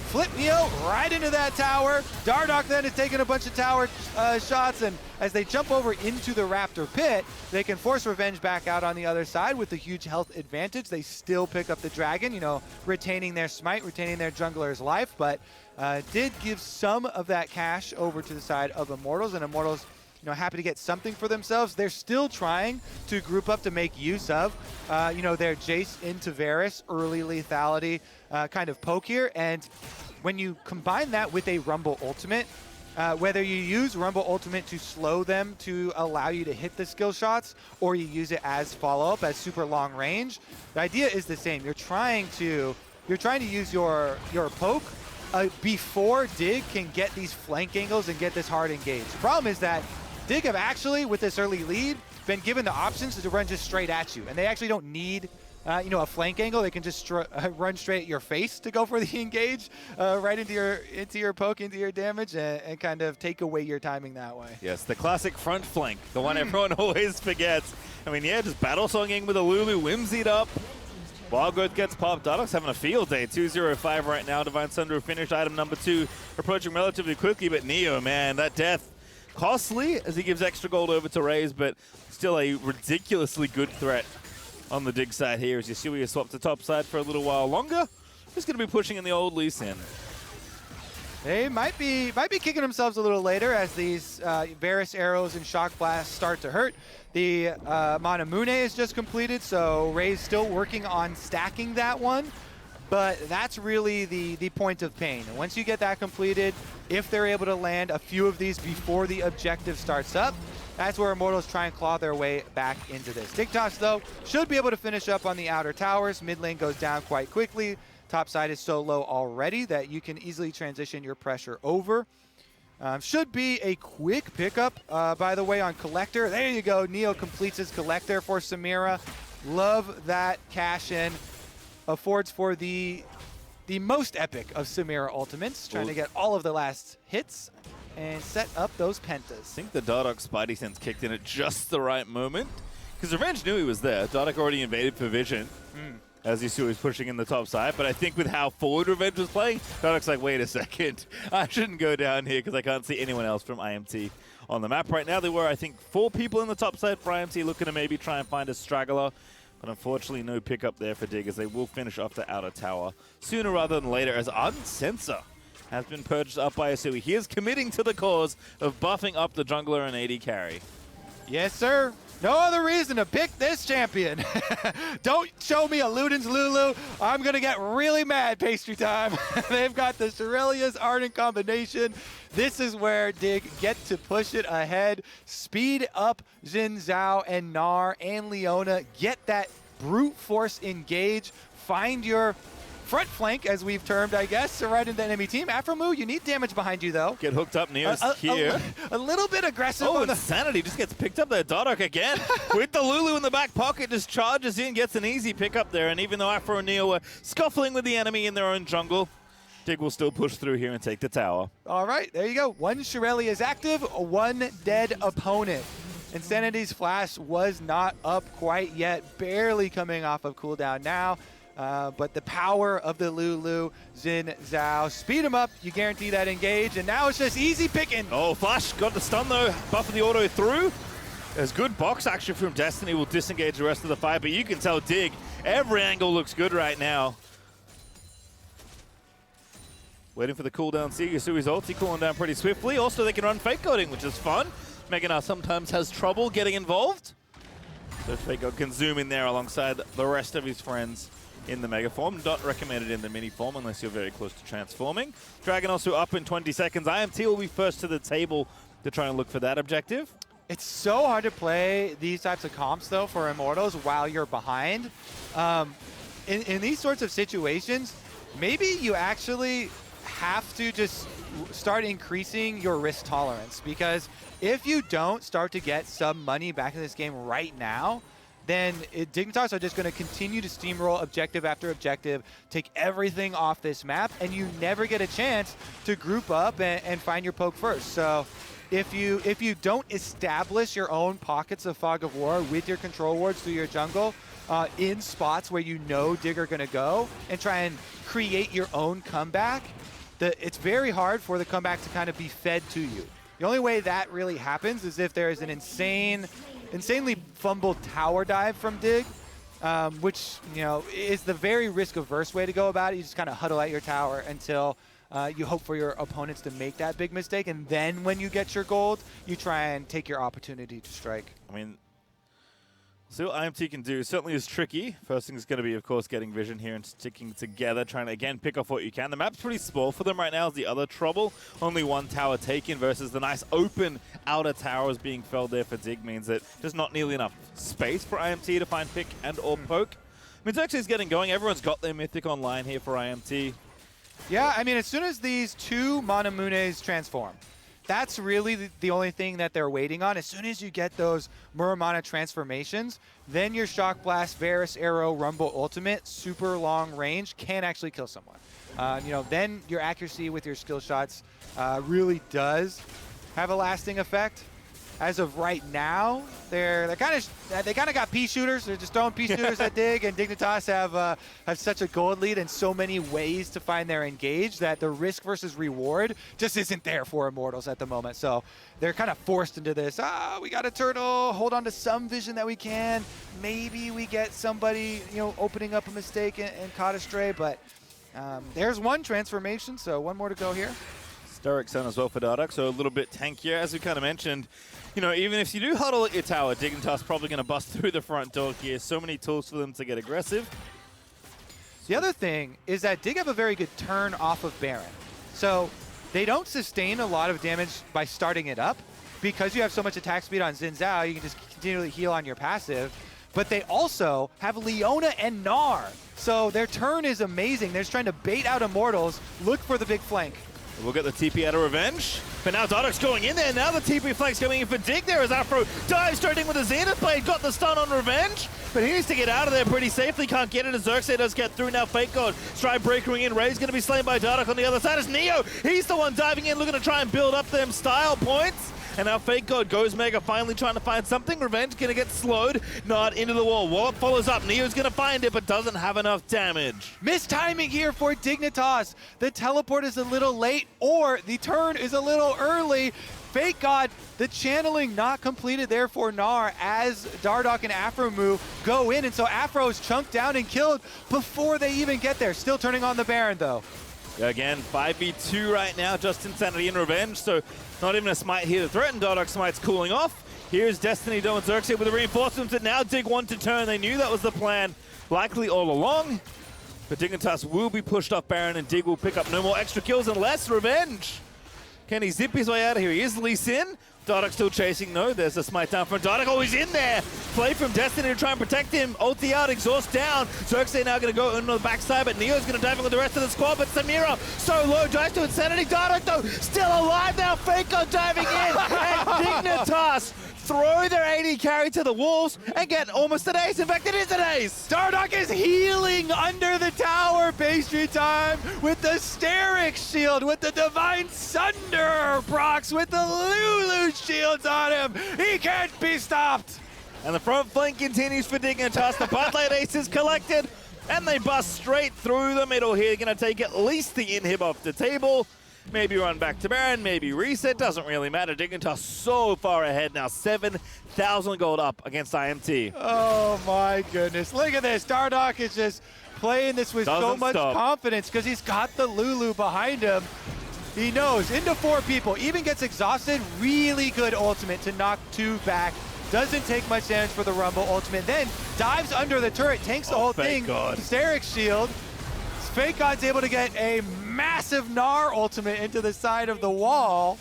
S8: flip Neo right into that tower. Dardoch then is taking a bunch of tower shots, and as they jump over into the Raptor pit, they can force Revenge back out on the other side with the huge health advantage. They still pick up the Dragon, you know, retaining their smite, retaining their jungler's life, but did give some of that cash over to the side of Immortals, and Immortals, you know, happy to get something for themselves. They're still trying to group up to make use of, you know, their Jace into Varus, early lethality kind of poke here, and when you combine that with a Rumble ultimate, whether you use Rumble ultimate to slow them to allow you to hit the skill shots, or you use it as follow-up, as super long range, the idea is the same. You're trying to use your poke before Dig can get these flank angles and get this hard engage. The problem is that Dig have actually, with this early lead, been given the options to run just straight at you, and they actually don't need you know, a flank angle. They can just run straight at your face to go for the engage, right into your poke, into your damage, and kind of take away your timing that way.
S7: Yes, the classic front flank, the one everyone always forgets. I mean, yeah, just battle songing with a Lulu, whimsied up. Wild Growth gets popped. Dardoch's having a field day. 2-0-5 right now. Divine Sunder finished item number 2, approaching relatively quickly, but Neo, man, that death costly as he gives extra gold over to Raze, but still a ridiculously good threat on the Dig side here as Yasuo swapped to top side for a little while longer. Just going to be pushing in the old Lee Sin.
S8: They might be kicking themselves a little later as these Varus arrows and shock blasts start to hurt. The Manamune is just completed, so Ray's still working on stacking that one. But that's really the point of pain. And once you get that completed, if they're able to land a few of these before the objective starts up, that's where Immortals try and claw their way back into this. Dignitas, though, should be able to finish up on the outer towers. Mid lane goes down quite quickly. Top side is so low already that you can easily transition your pressure over. Should be a quick pickup, by the way, on Collector. There you go. Neo completes his Collector for Samira. Love that cash in. Affords for the most epic of Samira ultimates, trying to get all of the last hits and set up those pentas.
S7: I think the Dardoch Spidey sense kicked in at just the right moment, because Revenge knew he was there. Dardoch already invaded for vision, as you see he was pushing in the top side, but I think with how forward Revenge was playing, Dardoch's like, wait a second, I shouldn't go down here because I can't see anyone else from IMT on the map right now. There were, I think, 4 people in the top side for IMT looking to maybe try and find a straggler. But unfortunately, no pickup there for Dig, as they will finish off the outer tower sooner rather than later, as Ardent Sensor has been purged up by Asui. He is committing to the cause of buffing up the jungler and AD carry.
S8: Yes, sir. No other reason to pick this champion. Don't show me a Luden's Lulu. I'm going to get really mad, Pastry Time. They've got the Shurelya's Ardent combination. This is where Dig get to push it ahead. Speed up Xin Zhao and Gnar and Leona. Get that brute force engage. Find your front flank, as we've termed, I guess, right into the enemy team. Aphromoo, you need damage behind you, though.
S7: Get hooked up, Neo's here.
S8: A little bit aggressive.
S7: Oh, Insanity just gets picked up there. Dardoch again with the Lulu in the back pocket, just charges in, gets an easy pickup there. And even though Aphro and Neo were scuffling with the enemy in their own jungle, Dig will still push through here and take the tower.
S8: All right, there you go. 1 Shurelya is active, 1 dead opponent. Insanity's flash was not up quite yet, barely coming off of cooldown now. But the power of the Lulu, Xin Zhao, speed him up, you guarantee that engage, and now it's just easy picking.
S7: Oh, Flash got the stun though, buffing the auto through. There's good box action from Destiny, will disengage the rest of the fight, but you can tell Dig, every angle looks good right now. Waiting for the cooldown, see Yasui's ulti cooling down pretty swiftly. Also, they can run fake coding, which is fun. Meganar sometimes has trouble getting involved. So fake code can zoom in there alongside the rest of his friends in the mega form. Not recommended in the mini form unless you're very close to transforming. Dragon also up in 20 seconds. IMT will be first to the table to try and look for that objective.
S8: It's so hard to play these types of comps, though, for Immortals while you're behind. In these sorts of situations, maybe you actually have to just start increasing your risk tolerance, because if you don't start to get some money back in this game right now, then Dignitas are just going to continue to steamroll objective after objective, take everything off this map, and you never get a chance to group up and find your poke first. So if you don't establish your own pockets of Fog of War with your control wards through your jungle, in spots where you know Dig are going to go, and try and create your own comeback, it's very hard for the comeback to kind of be fed to you. The only way that really happens is if there is an insanely fumbled tower dive from Dig, which, you know, is the very risk-averse way to go about it. You just kind of huddle at your tower until you hope for your opponents to make that big mistake, and then when you get your gold, you try and take your opportunity to strike.
S7: I mean, see what IMT can do. Certainly is tricky. First thing is going to be, of course, getting vision here and sticking together, trying to, again, pick off what you can. The map's pretty small for them right now is the other trouble. Only 1 tower taken versus the nice open outer towers being felled there for Dig means that there's not nearly enough space for IMT to find pick and or poke. I mean, Xerxes is getting going. Everyone's got their Mythic online here for IMT.
S8: Yeah, I mean, as soon as these 2 Manamunes transform, that's really the only thing that they're waiting on. As soon as you get those Muramana transformations, then your Shock Blast, Varus Arrow, Rumble Ultimate, super long range, can actually kill someone. You know, then your accuracy with your skill shots really does have a lasting effect. As of right now, they kind of got pea shooters. They're just throwing pea shooters at Dig, and Dignitas have such a gold lead and so many ways to find their engage that the risk versus reward just isn't there for Immortals at the moment. So they're kind of forced into this. We got a turtle. Hold on to some vision that we can. Maybe we get somebody, you know, opening up a mistake and caught a stray. But there's 1 transformation, so 1 more to go here.
S7: Steric Sun as well for Dardoch, so a little bit tankier. As we kind of mentioned, you know, even if you do huddle at your tower, Dignitas probably going to bust through the front door here. So many tools for them to get aggressive.
S8: The other thing is that Dig have a very good turn off of Baron. So they don't sustain a lot of damage by starting it up. Because you have so much attack speed on Xin Zhao, you can just continually heal on your passive. But they also have Leona and Gnar. So their turn is amazing. They're just trying to bait out Immortals, look for the big flank.
S7: We'll get the TP out of Revenge. But now Dardak's going in there. Now the TP flank's going in for Dig there as Afro dives straight in with a Zenith Blade. Got the stun on Revenge, but he needs to get out of there pretty safely. Can't get it as Xerxes does get through now. Fake God, Stride breakering in. Ray's going to be slain by Dardak on the other side as Neo. He's the one diving in, looking to try and build up them style points. And now Fake God goes Mega, finally trying to find something. Revenge gonna get slowed, not into the wall. Wallop follows up, Neo's gonna find it, but doesn't have enough damage.
S8: Mistiming here for Dignitas. The teleport is a little late, or the turn is a little early. Fake God, the channeling not completed there for Gnar as Dardoch and Afro move go in, and so Afro is chunked down and killed before they even get there. Still turning on the Baron though.
S7: Again, 5v2 right now, just Insanity and Revenge, so not even a smite here to threaten. Dardoch smite's cooling off. Here's Destiny doing Xerxes with the reinforcements, and now Dig one to turn. They knew that was the plan, likely all along. But Dignitas will be pushed off Baron, and Dig will pick up no more extra kills unless Revenge. Can he zip his way out of here? He is Lee Sin. Dardoch still chasing. No, there's a smite down from Dardoch. Oh, he's in there. Play from Destiny to try and protect him. Ulti out, exhaust down. Xerxes now going to go on the backside, but Neo's going to dive in with the rest of the squad. But Samira so low, dives to Insanity. Dardoch, though, still alive now. Fake God diving in. And Dignitas throw their AD carry to the walls and get almost an ace. In fact, it is an ace.
S8: Dardoch is healing under the tower. Pastry time with the Sterix shield, with the Divine Sunder. Brox with the Lulu shields on him. He can't be stopped.
S7: And the front flank continues for Dignitas. The bot lane ace is collected, and they bust straight through the middle here. Going to take at least the inhib off the table. Maybe run back to Baron, maybe reset, doesn't really matter. Dignitas so far ahead now, 7,000 gold up against IMT.
S8: Oh my goodness, look at this. Dardoch is just playing this with so much confidence because he's got the Lulu behind him. He knows, into 4 people, even gets exhausted, really good ultimate to knock 2 back. Doesn't take much damage for the Rumble ultimate, then dives under the turret, tanks the whole thing. Sterix shield. Fake God's able to get a massive Gnar ultimate into the side of the wall.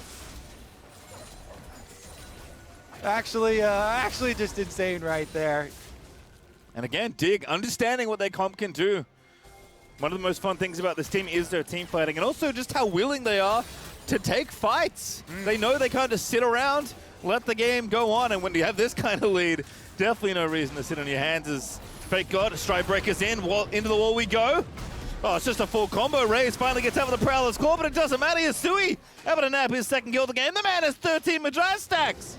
S8: Actually just insane right there.
S7: And again, Dig understanding what their comp can do. One of the most fun things about this team is their team fighting, and also just how willing they are to take fights. They know they can't just sit around, let the game go on, and when you have this kind of lead, definitely no reason to sit on your hands as Fake God, Stride Breakers in, into the wall we go. Oh, it's just a full combo. Raze finally gets out of the Prowler's Claw, but it doesn't matter. Yasui able to nab his second kill of the game. The man has 13 Madrai stacks.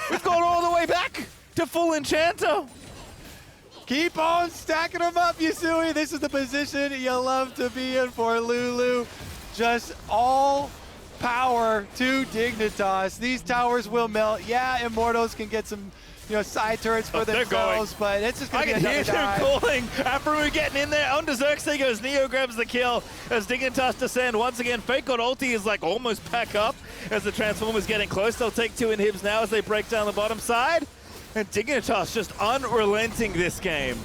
S7: We've gone all the way back to full Enchanter.
S8: Keep on stacking them up, Yasui. This is the position you love to be in for Lulu. Just all power to Dignitas. These towers will melt. Yeah, Immortals can get some side turrets for themselves, but it's just going to be another dive.
S7: I can hear them calling. Afro getting in there. Onto Xerxes goes. Neo grabs the kill as Dignitas descend. Once again, Fake God ulti is like almost back up as the Transformer's getting close. They'll take 2 inhibs now as they break down the bottom side. And Dignitas just unrelenting this game.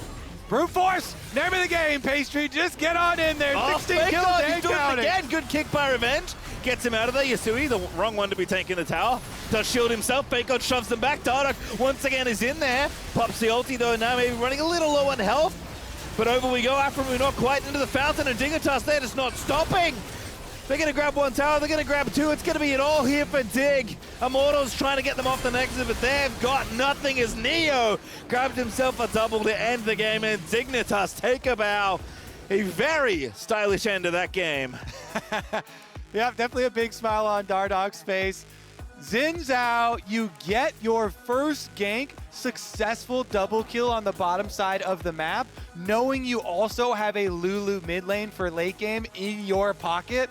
S8: Brute force, name of the game, Pastry. Just get on in there. 16 kills,
S7: he's doing it again. Good kick by Revenge. Gets him out of there. Yasui, the wrong one to be taking the tower. Does shield himself. Fake God shoves them back. Dardoch once again is in there. Pops the ulti though, now maybe running a little low on health. But over we go. Afro not quite into the fountain, and Dignitas there just not stopping. They're going to grab 1 tower. They're going to grab 2. It's going to be it all here for Dig. Immortals trying to get them off the exit, but they've got nothing as Neo grabbed himself a double to end the game, and Dignitas take a bow. A very stylish end to that game.
S8: Yeah, definitely a big smile on Dardoch's face. Xin Zhao, you get your first gank, successful double kill on the bottom side of the map, knowing you also have a Lulu mid lane for late game in your pocket.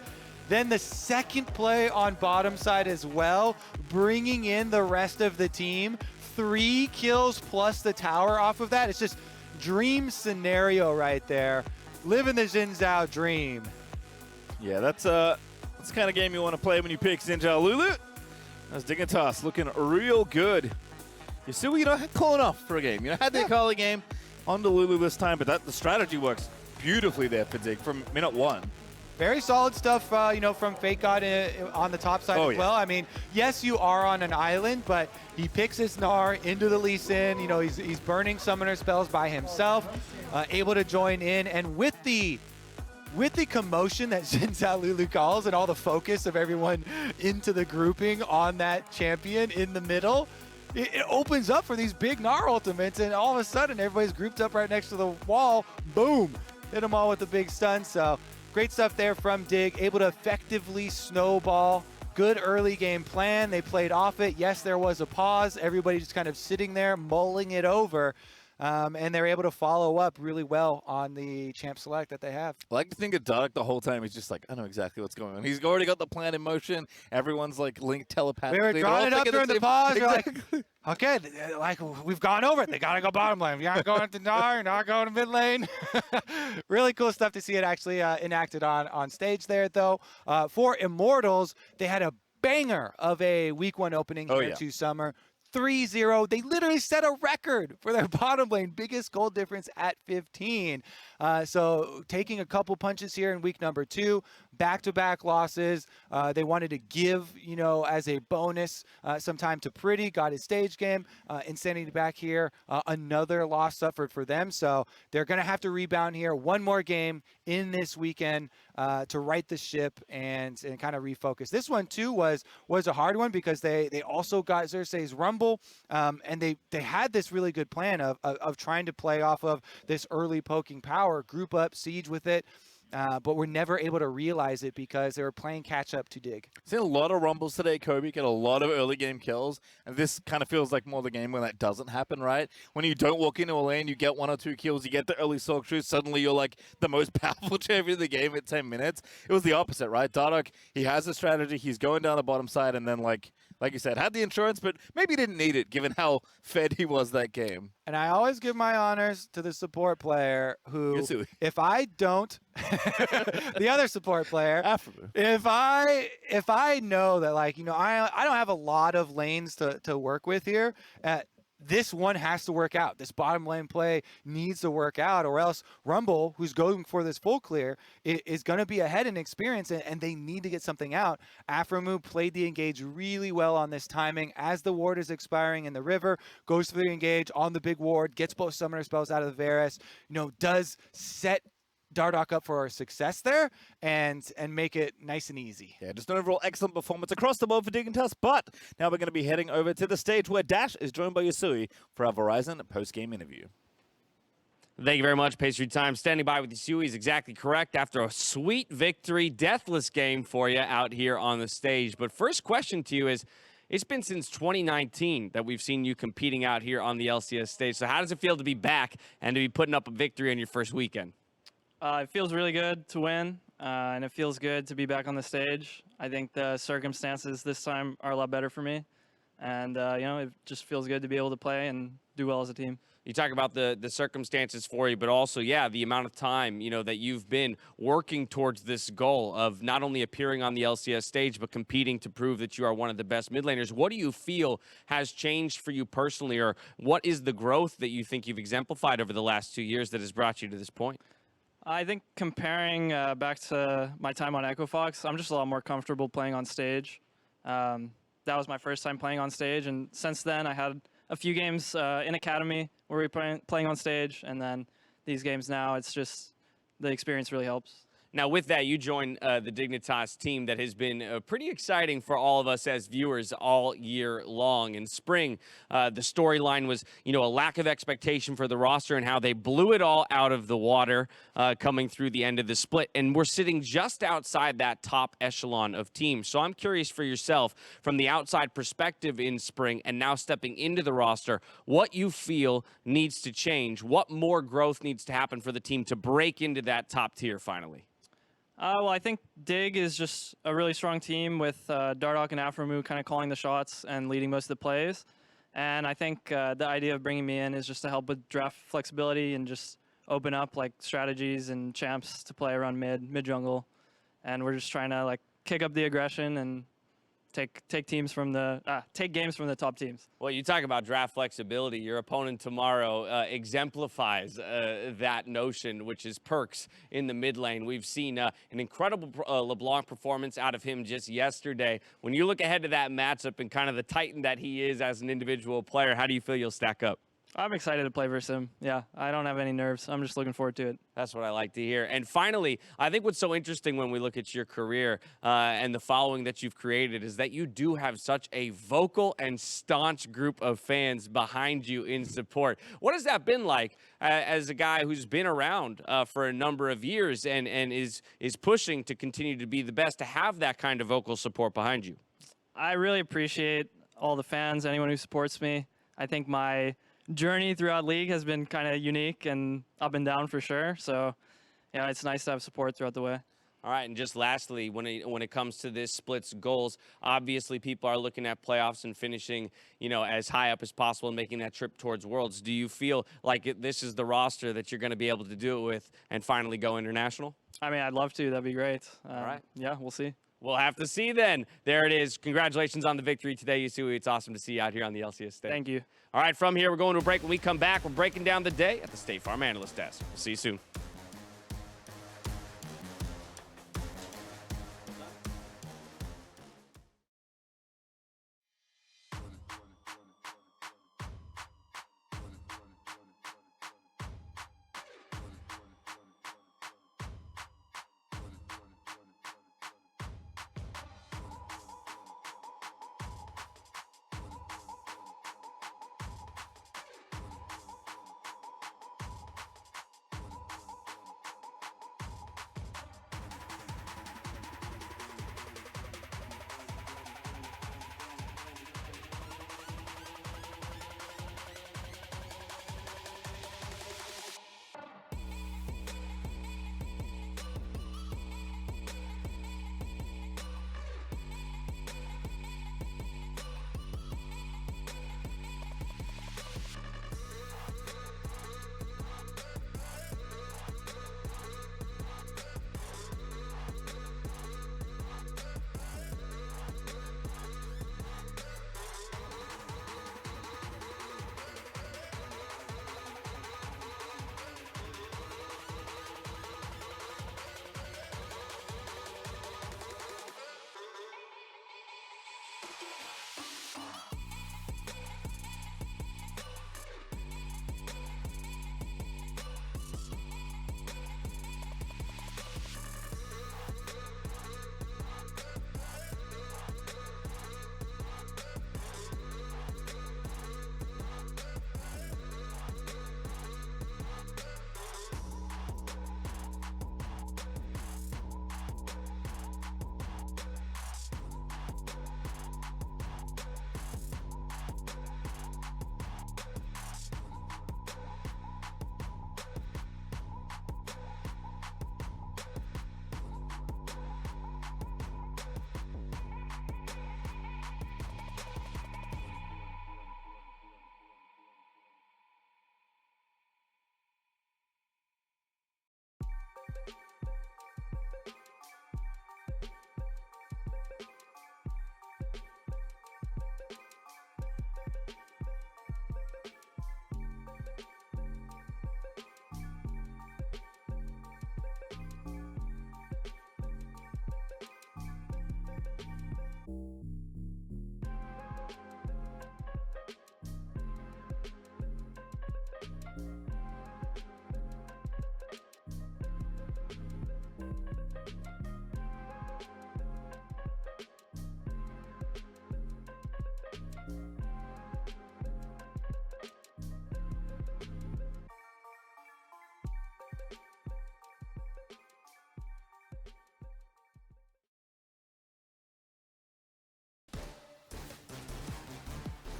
S8: Then the second play on bottom side as well, bringing in the rest of the team. 3 kills plus the tower off of that. It's just dream scenario right there. Living the Xin Zhao dream.
S7: Yeah, that's the kind of game you want to play when you pick Xin Zhao Lulu. As Dignitas looking real good. Yasui, calling off for a game. Had the Akali game on the Lulu this time, but the strategy works beautifully there for Dig from minute 1.
S8: Very solid stuff, from Fake God on the top side as well. I mean, yes, you are on an island, but he picks his Gnar into the Lee Sin. He's burning summoner spells by himself, able to join in, and with the with the commotion that Xin Lulu calls and all the focus of everyone into the grouping on that champion in the middle, it opens up for these big Gnar ultimates, and all of a sudden everybody's grouped up right next to the wall. Boom! Hit them all with the big stun. So great stuff there from Dig, able to effectively snowball. Good early game plan. They played off it. Yes, there was a pause. Everybody just kind of sitting there mulling it over. And they're able to follow up really well on the champ select that they have.
S7: I like to think of Dark the whole time. He's just like, I know exactly what's going on. He's already got the plan in motion. Everyone's like linked telepathically.
S8: We were drawing it up during the pause. Exactly. We're like, okay, like we've gone over it. They got to go bottom lane. You're not going to Gnar, you're not going to mid lane. Really cool stuff to see it actually enacted on stage there, though. For Immortals, they had a banger of a week 1 opening here to Summer. 3-0. They literally set a record for their bottom lane, biggest goal difference at 15. So taking a couple punches here in week number 2, back-to-back losses. They wanted to give, as a bonus some time to Pretty, got his stage game. Insanity back here, another loss suffered for them. So they're going to have to rebound here. One more game in this weekend to right the ship and kind of refocus. This one, too, was a hard one because they also got Xerxes Rumble. And they had this really good plan of trying to play off of this early poking power, group up, siege with it, but were never able to realize it because they were playing catch up to Dig.
S7: Seen a lot of rumbles today, Kobe. Get a lot of early game kills, and this kind of feels like more the game when that doesn't happen, right? When you don't walk into a lane, you get 1 or 2 kills, you get the early soul shoot, suddenly you're like the most powerful champion in the game at 10 minutes. It was the opposite, right? Dardoch, he has a strategy, he's going down the bottom side, and then like you said, had the insurance, but maybe didn't need it given how fed he was that game.
S8: And I always give my honors to the support player who, if I don't, the other support player, if I know that, like, I don't have a lot of lanes to work with here, this one has to work out. This bottom lane play needs to work out, or else Rumble, who's going for this full clear, is going to be ahead in experience, and they need to get something out. Aframu played the engage really well on this timing. As the ward is expiring in the river, goes for the engage on the big ward, gets both summoner spells out of the Varus, does set Dardoch up for success there and make it nice and easy.
S7: Yeah, just an overall excellent performance across the board for Dignitas, but now we're going to be heading over to the stage where Dash is joined by Yasui for our Verizon post-game interview.
S9: Thank you very much, Pastry Time. Standing by with Yasui is exactly correct after a sweet victory, deathless game for you out here on the stage. But first question to you is, it's been since 2019 that we've seen you competing out here on the LCS stage. So how does it feel to be back and to be putting up a victory on your first weekend?
S10: It feels really good to win, and it feels good to be back on the stage. I think the circumstances this time are a lot better for me, and it just feels good to be able to play and do well as a team.
S9: You talk about the circumstances for you, but also, the amount of time, that you've been working towards this goal of not only appearing on the LCS stage, but competing to prove that you are one of the best mid laners. What do you feel has changed for you personally, or what is the growth that you think you've exemplified over the last 2 years that has brought you to this point?
S10: I think comparing back to my time on Echo Fox, I'm just a lot more comfortable playing on stage. That was my first time playing on stage, and since then I had a few games in Academy where we were playing on stage, and then these games now, it's just the experience really helps.
S9: Now, with that, you join the Dignitas team that has been pretty exciting for all of us as viewers all year long. In spring, the storyline was, a lack of expectation for the roster and how they blew it all out of the water coming through the end of the split. And we're sitting just outside that top echelon of teams. So I'm curious for yourself, from the outside perspective in spring and now stepping into the roster, what you feel needs to change, what more growth needs to happen for the team to break into that top tier finally?
S10: Well, I think Dig is just a really strong team with Dardoch and Aframu kind of calling the shots and leading most of the plays. And I think the idea of bringing me in is just to help with draft flexibility and just open up like strategies and champs to play around mid jungle. And we're just trying to kick up the aggression and take games from the top teams.
S9: Well, you talk about draft flexibility. Your opponent tomorrow exemplifies that notion, which is Perks in the mid lane. We've seen an incredible LeBlanc performance out of him just yesterday. When you look ahead to that matchup and kind of the titan that he is as an individual player, how do you feel you'll stack up?
S10: I'm excited to play versus him. Yeah, I don't have any nerves. I'm just looking forward to it.
S9: That's what I like to hear. And finally, I think what's so interesting when we look at your career and the following that you've created is that you do have such a vocal and staunch group of fans behind you in support. What has that been like as a guy who's been around for a number of years and is pushing to continue to be the best, to have that kind of vocal support behind you?
S10: I really appreciate all the fans, anyone who supports me. I think my journey throughout League has been kind of unique and up and down for sure. So, yeah, it's nice to have support throughout the way.
S9: All right, and just lastly, when it comes to this split's goals, obviously people are looking at playoffs and finishing, as high up as possible and making that trip towards Worlds. Do you feel like this is the roster that you're going to be able to do it with and finally go international?
S10: I mean, I'd love to. That'd be great.
S9: All right.
S10: Yeah, we'll see.
S9: We'll have to see then. There it is. Congratulations on the victory today, Yusui. It's awesome to see you out here on the LCS stage.
S10: Thank you.
S9: All right, from here, we're going to a break. When we come back, we're breaking down the day at the State Farm Analyst Desk. We'll see you soon.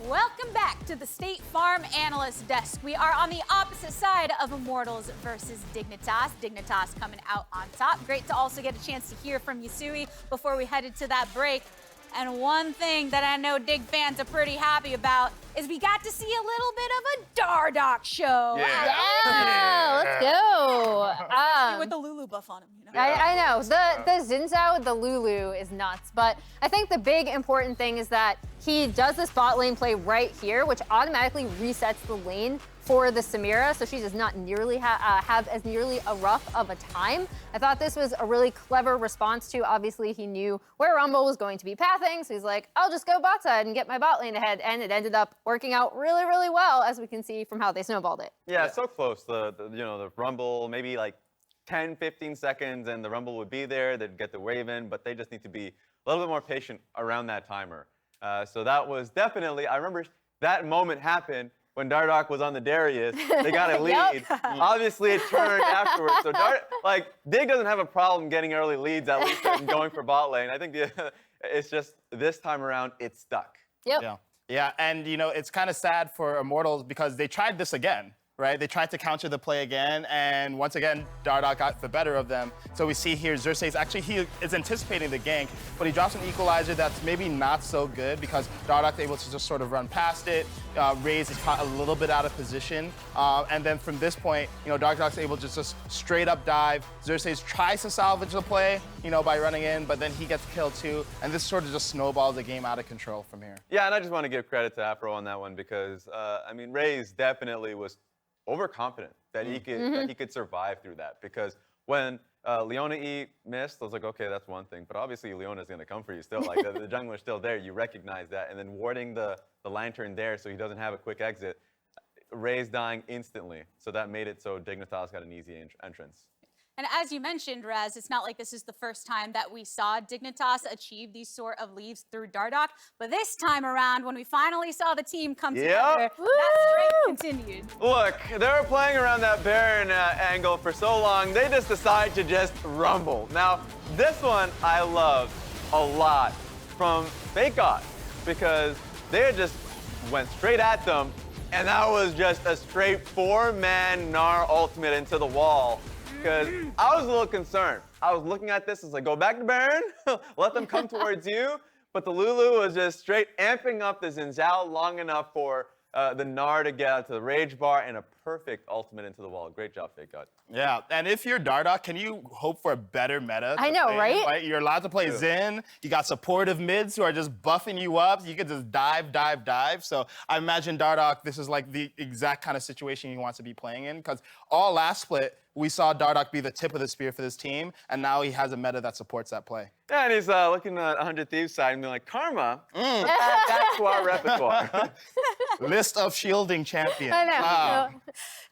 S1: Welcome back to the State Farm Analyst Desk. We are on the opposite side of Immortals versus Dignitas. Dignitas coming out on top. Great to also get a chance to hear from Yusui before we headed to that break. And one thing that I know Dig fans are pretty happy about is we got to see a little bit of a Dardoch show.
S2: Yeah, let's go.
S1: With the Lulu buff on him,
S2: I know. The Xin Zhao, the Lulu is nuts. But I think the big important thing is that he does this bot lane play right here, which automatically resets the lane for the Samira, so she does not nearly have as nearly a rough of a time. I thought this was a really clever response to, obviously he knew where Rumble was going to be pathing, so he's like, I'll just go bot side and get my bot lane ahead, and it ended up working out really, really well, as we can see from how they snowballed it.
S3: Yeah, so close. The Rumble, maybe like 10, 15 seconds, and the Rumble would be there. They'd get the wave in, but they just need to be a little bit more patient around that timer. So that was definitely, I remember that moment happened when Dardoch was on the Darius. They got a lead. Obviously, it turned afterwards. So Dig doesn't have a problem getting early leads, at least, and going for bot lane. I think it's just this time around, it's stuck.
S2: Yep.
S11: Yeah, and it's kind of sad for Immortals because they tried this again. Right? They tried to counter the play again, and once again, Dardoch got the better of them. So we see here, Xerxes, actually, he is anticipating the gank, but he drops an equalizer that's maybe not so good because Dardoch's able to just sort of run past it. Raze is caught a little bit out of position. And then from this point, Dardoch's able to just straight up dive. Xerxes tries to salvage the play, by running in, but then he gets killed too. And this sort of just snowballs the game out of control from here.
S3: Yeah, and I just want to give credit to Afro on that one because, Raze definitely was overconfident that he could survive through that, because when Leona E missed, I was like, okay, that's one thing, but obviously Leona's gonna come for you still. Like the jungler's still there, you recognize that, and then warding the lantern there so he doesn't have a quick exit. Raze dying instantly, so that made it so Dignitas got an easy entrance.
S1: And as you mentioned, Raz, it's not like this is the first time that we saw Dignitas achieve these sort of leads through Dardoch, but this time around, when we finally saw the team come together, that strength continued.
S3: Look, they were playing around that Baron angle for so long, they just decided to just rumble. Now, this one I love a lot from Fake God, because they just went straight at them, and that was just a straight 4-man Gnar ultimate into the wall. Because I was a little concerned. I was looking at this, I was like, go back to Baron, let them come towards you. But the Lulu was just straight amping up the Xin Zhao long enough for the Gnar to get out to the Rage Bar, and a perfect ultimate into the wall. Great job, Fake God.
S11: Yeah, and if you're Dardoch, can you hope for a better meta?
S2: I know, right?
S11: You're allowed to play Xin. You got supportive mids who are just buffing you up. You could just dive. So I imagine Dardoch, this is like the exact kind of situation he wants to be playing in, because all last split, we saw Dardoch be the tip of the spear for this team, and now he has a meta that supports that play.
S3: Yeah, and he's looking at 100 Thieves side and being like, Karma, add that to our repertoire.
S11: List of shielding champions.
S2: I know.
S11: Wow.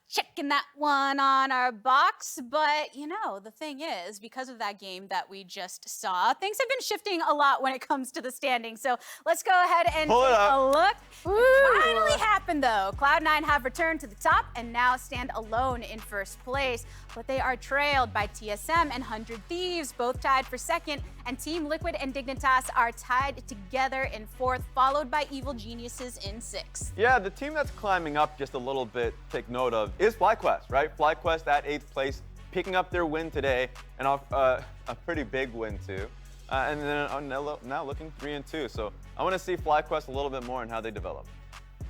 S1: Checking that one on our box, but the thing is, because of that game that we just saw, things have been shifting a lot when it comes to the standings. So let's go ahead and take a look. It finally happened though. Cloud9 have returned to the top and now stand alone in first place, but they are trailed by TSM and 100 Thieves, both tied for second, and Team Liquid and Dignitas are tied together in fourth, followed by Evil Geniuses in sixth.
S3: Yeah, the team that's climbing up just a little bit, take note of, is FlyQuest, right? FlyQuest at 8th place, picking up their win today, and a pretty big win too. And then now looking 3-2. So I want to see FlyQuest a little bit more and how they develop.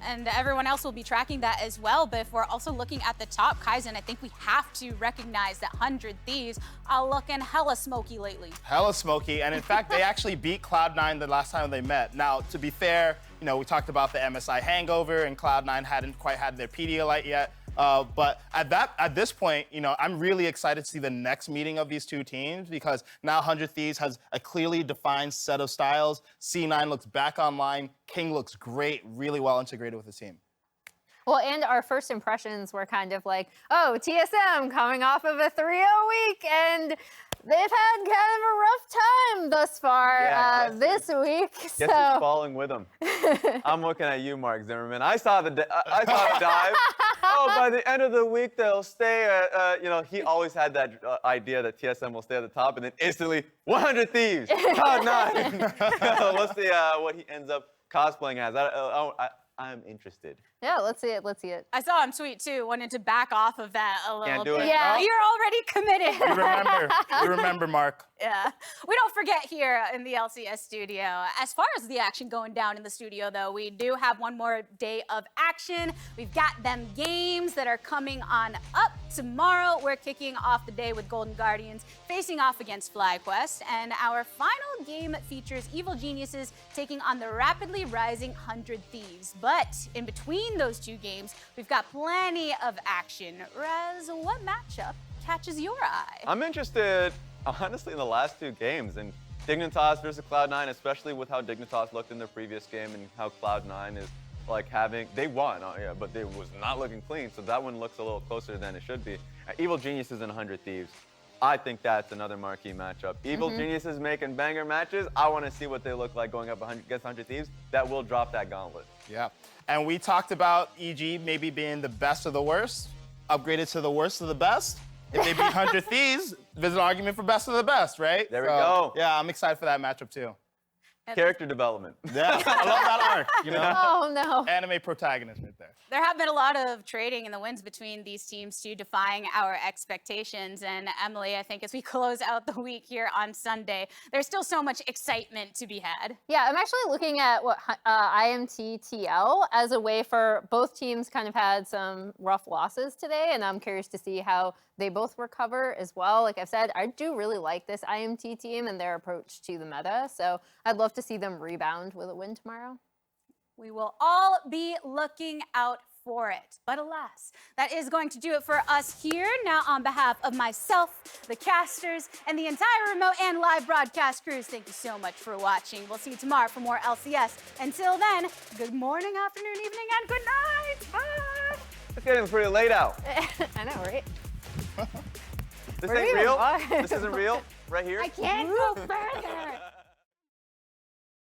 S1: And everyone else will be tracking that as well. But if we're also looking at the top, Kaizen, I think we have to recognize that 100 Thieves are looking hella smoky lately.
S11: Hella smoky, and in fact, they actually beat Cloud9 the last time they met. Now, to be fair, we talked about the MSI hangover, and Cloud9 hadn't quite had their Pedialyte yet. But at this point, I'm really excited to see the next meeting of these two teams, because now 100 Thieves has a clearly defined set of styles. C9 looks back online. King looks great, really well integrated with the team.
S2: Well, and our first impressions were kind of like, oh, TSM coming off of a 3-0 week, and they've had kind of a rough time thus far this week.
S3: Guess who's falling with them? I'm looking at you, Mark Zimmerman. I saw the dive. Oh, by the end of the week, they'll stay at, he always had that idea that TSM will stay at the top, and then instantly, 100 Thieves, Cloud9. Let's see what he ends up cosplaying as. I'm interested.
S2: Yeah, let's see it. Let's see it.
S1: I saw him tweet too, wanted to back off of that a little
S3: Can't do
S1: bit.
S3: it.
S2: Yeah.
S1: You're already committed.
S11: You remember, Mark.
S1: Yeah. We don't forget here in the LCS studio. As far as the action going down in the studio, though, we do have one more day of action. We've got them games that are coming on up tomorrow. We're kicking off the day with Golden Guardians facing off against FlyQuest. And our final game features Evil Geniuses taking on the rapidly rising 100 Thieves. But in between those two games, we've got plenty of action. Rez, what matchup catches your eye?
S3: I'm interested, honestly, in the last two games, and Dignitas versus Cloud9, especially with how Dignitas looked in their previous game and how Cloud9 is like they won, yeah, but they was not looking clean, so that one looks a little closer than it should be. Evil Geniuses and 100 Thieves. I think that's another marquee matchup. Evil Geniuses making banger matches. I want to see what they look like going up against 100 Thieves. That will drop that gauntlet.
S11: Yeah. And we talked about EG maybe being the best of the worst, upgraded to the worst of the best. If they beat 100 Thieves, there's an argument for best of the best, right?
S3: There we go.
S11: Yeah, I'm excited for that matchup too.
S3: Character development.
S11: Yeah, I love that arc, you know?
S2: Oh, no.
S11: Anime protagonist right there.
S1: There have been a lot of trading in the wins between these teams too, defying our expectations. And Emily, I think as we close out the week here on Sunday, there's still so much excitement to be had.
S2: Yeah, I'm actually looking at what IMT TL as a way for both teams kind of had some rough losses today, and I'm curious to see how they both recover as well. Like I've said, I do really like this IMT team and their approach to the meta, so I'd love to see them rebound with a win tomorrow.
S1: We will all be looking out for it. But alas, that is going to do it for us here. Now, on behalf of myself, the casters, and the entire remote and live broadcast crews, thank you so much for watching. We'll see you tomorrow for more LCS. Until then, good morning, afternoon, evening, and good night. Bye.
S3: It's getting pretty late out.
S2: I know, right?
S3: This
S2: Where
S3: ain't
S2: are you?
S3: real. This isn't real. Right here.
S1: I can't go further.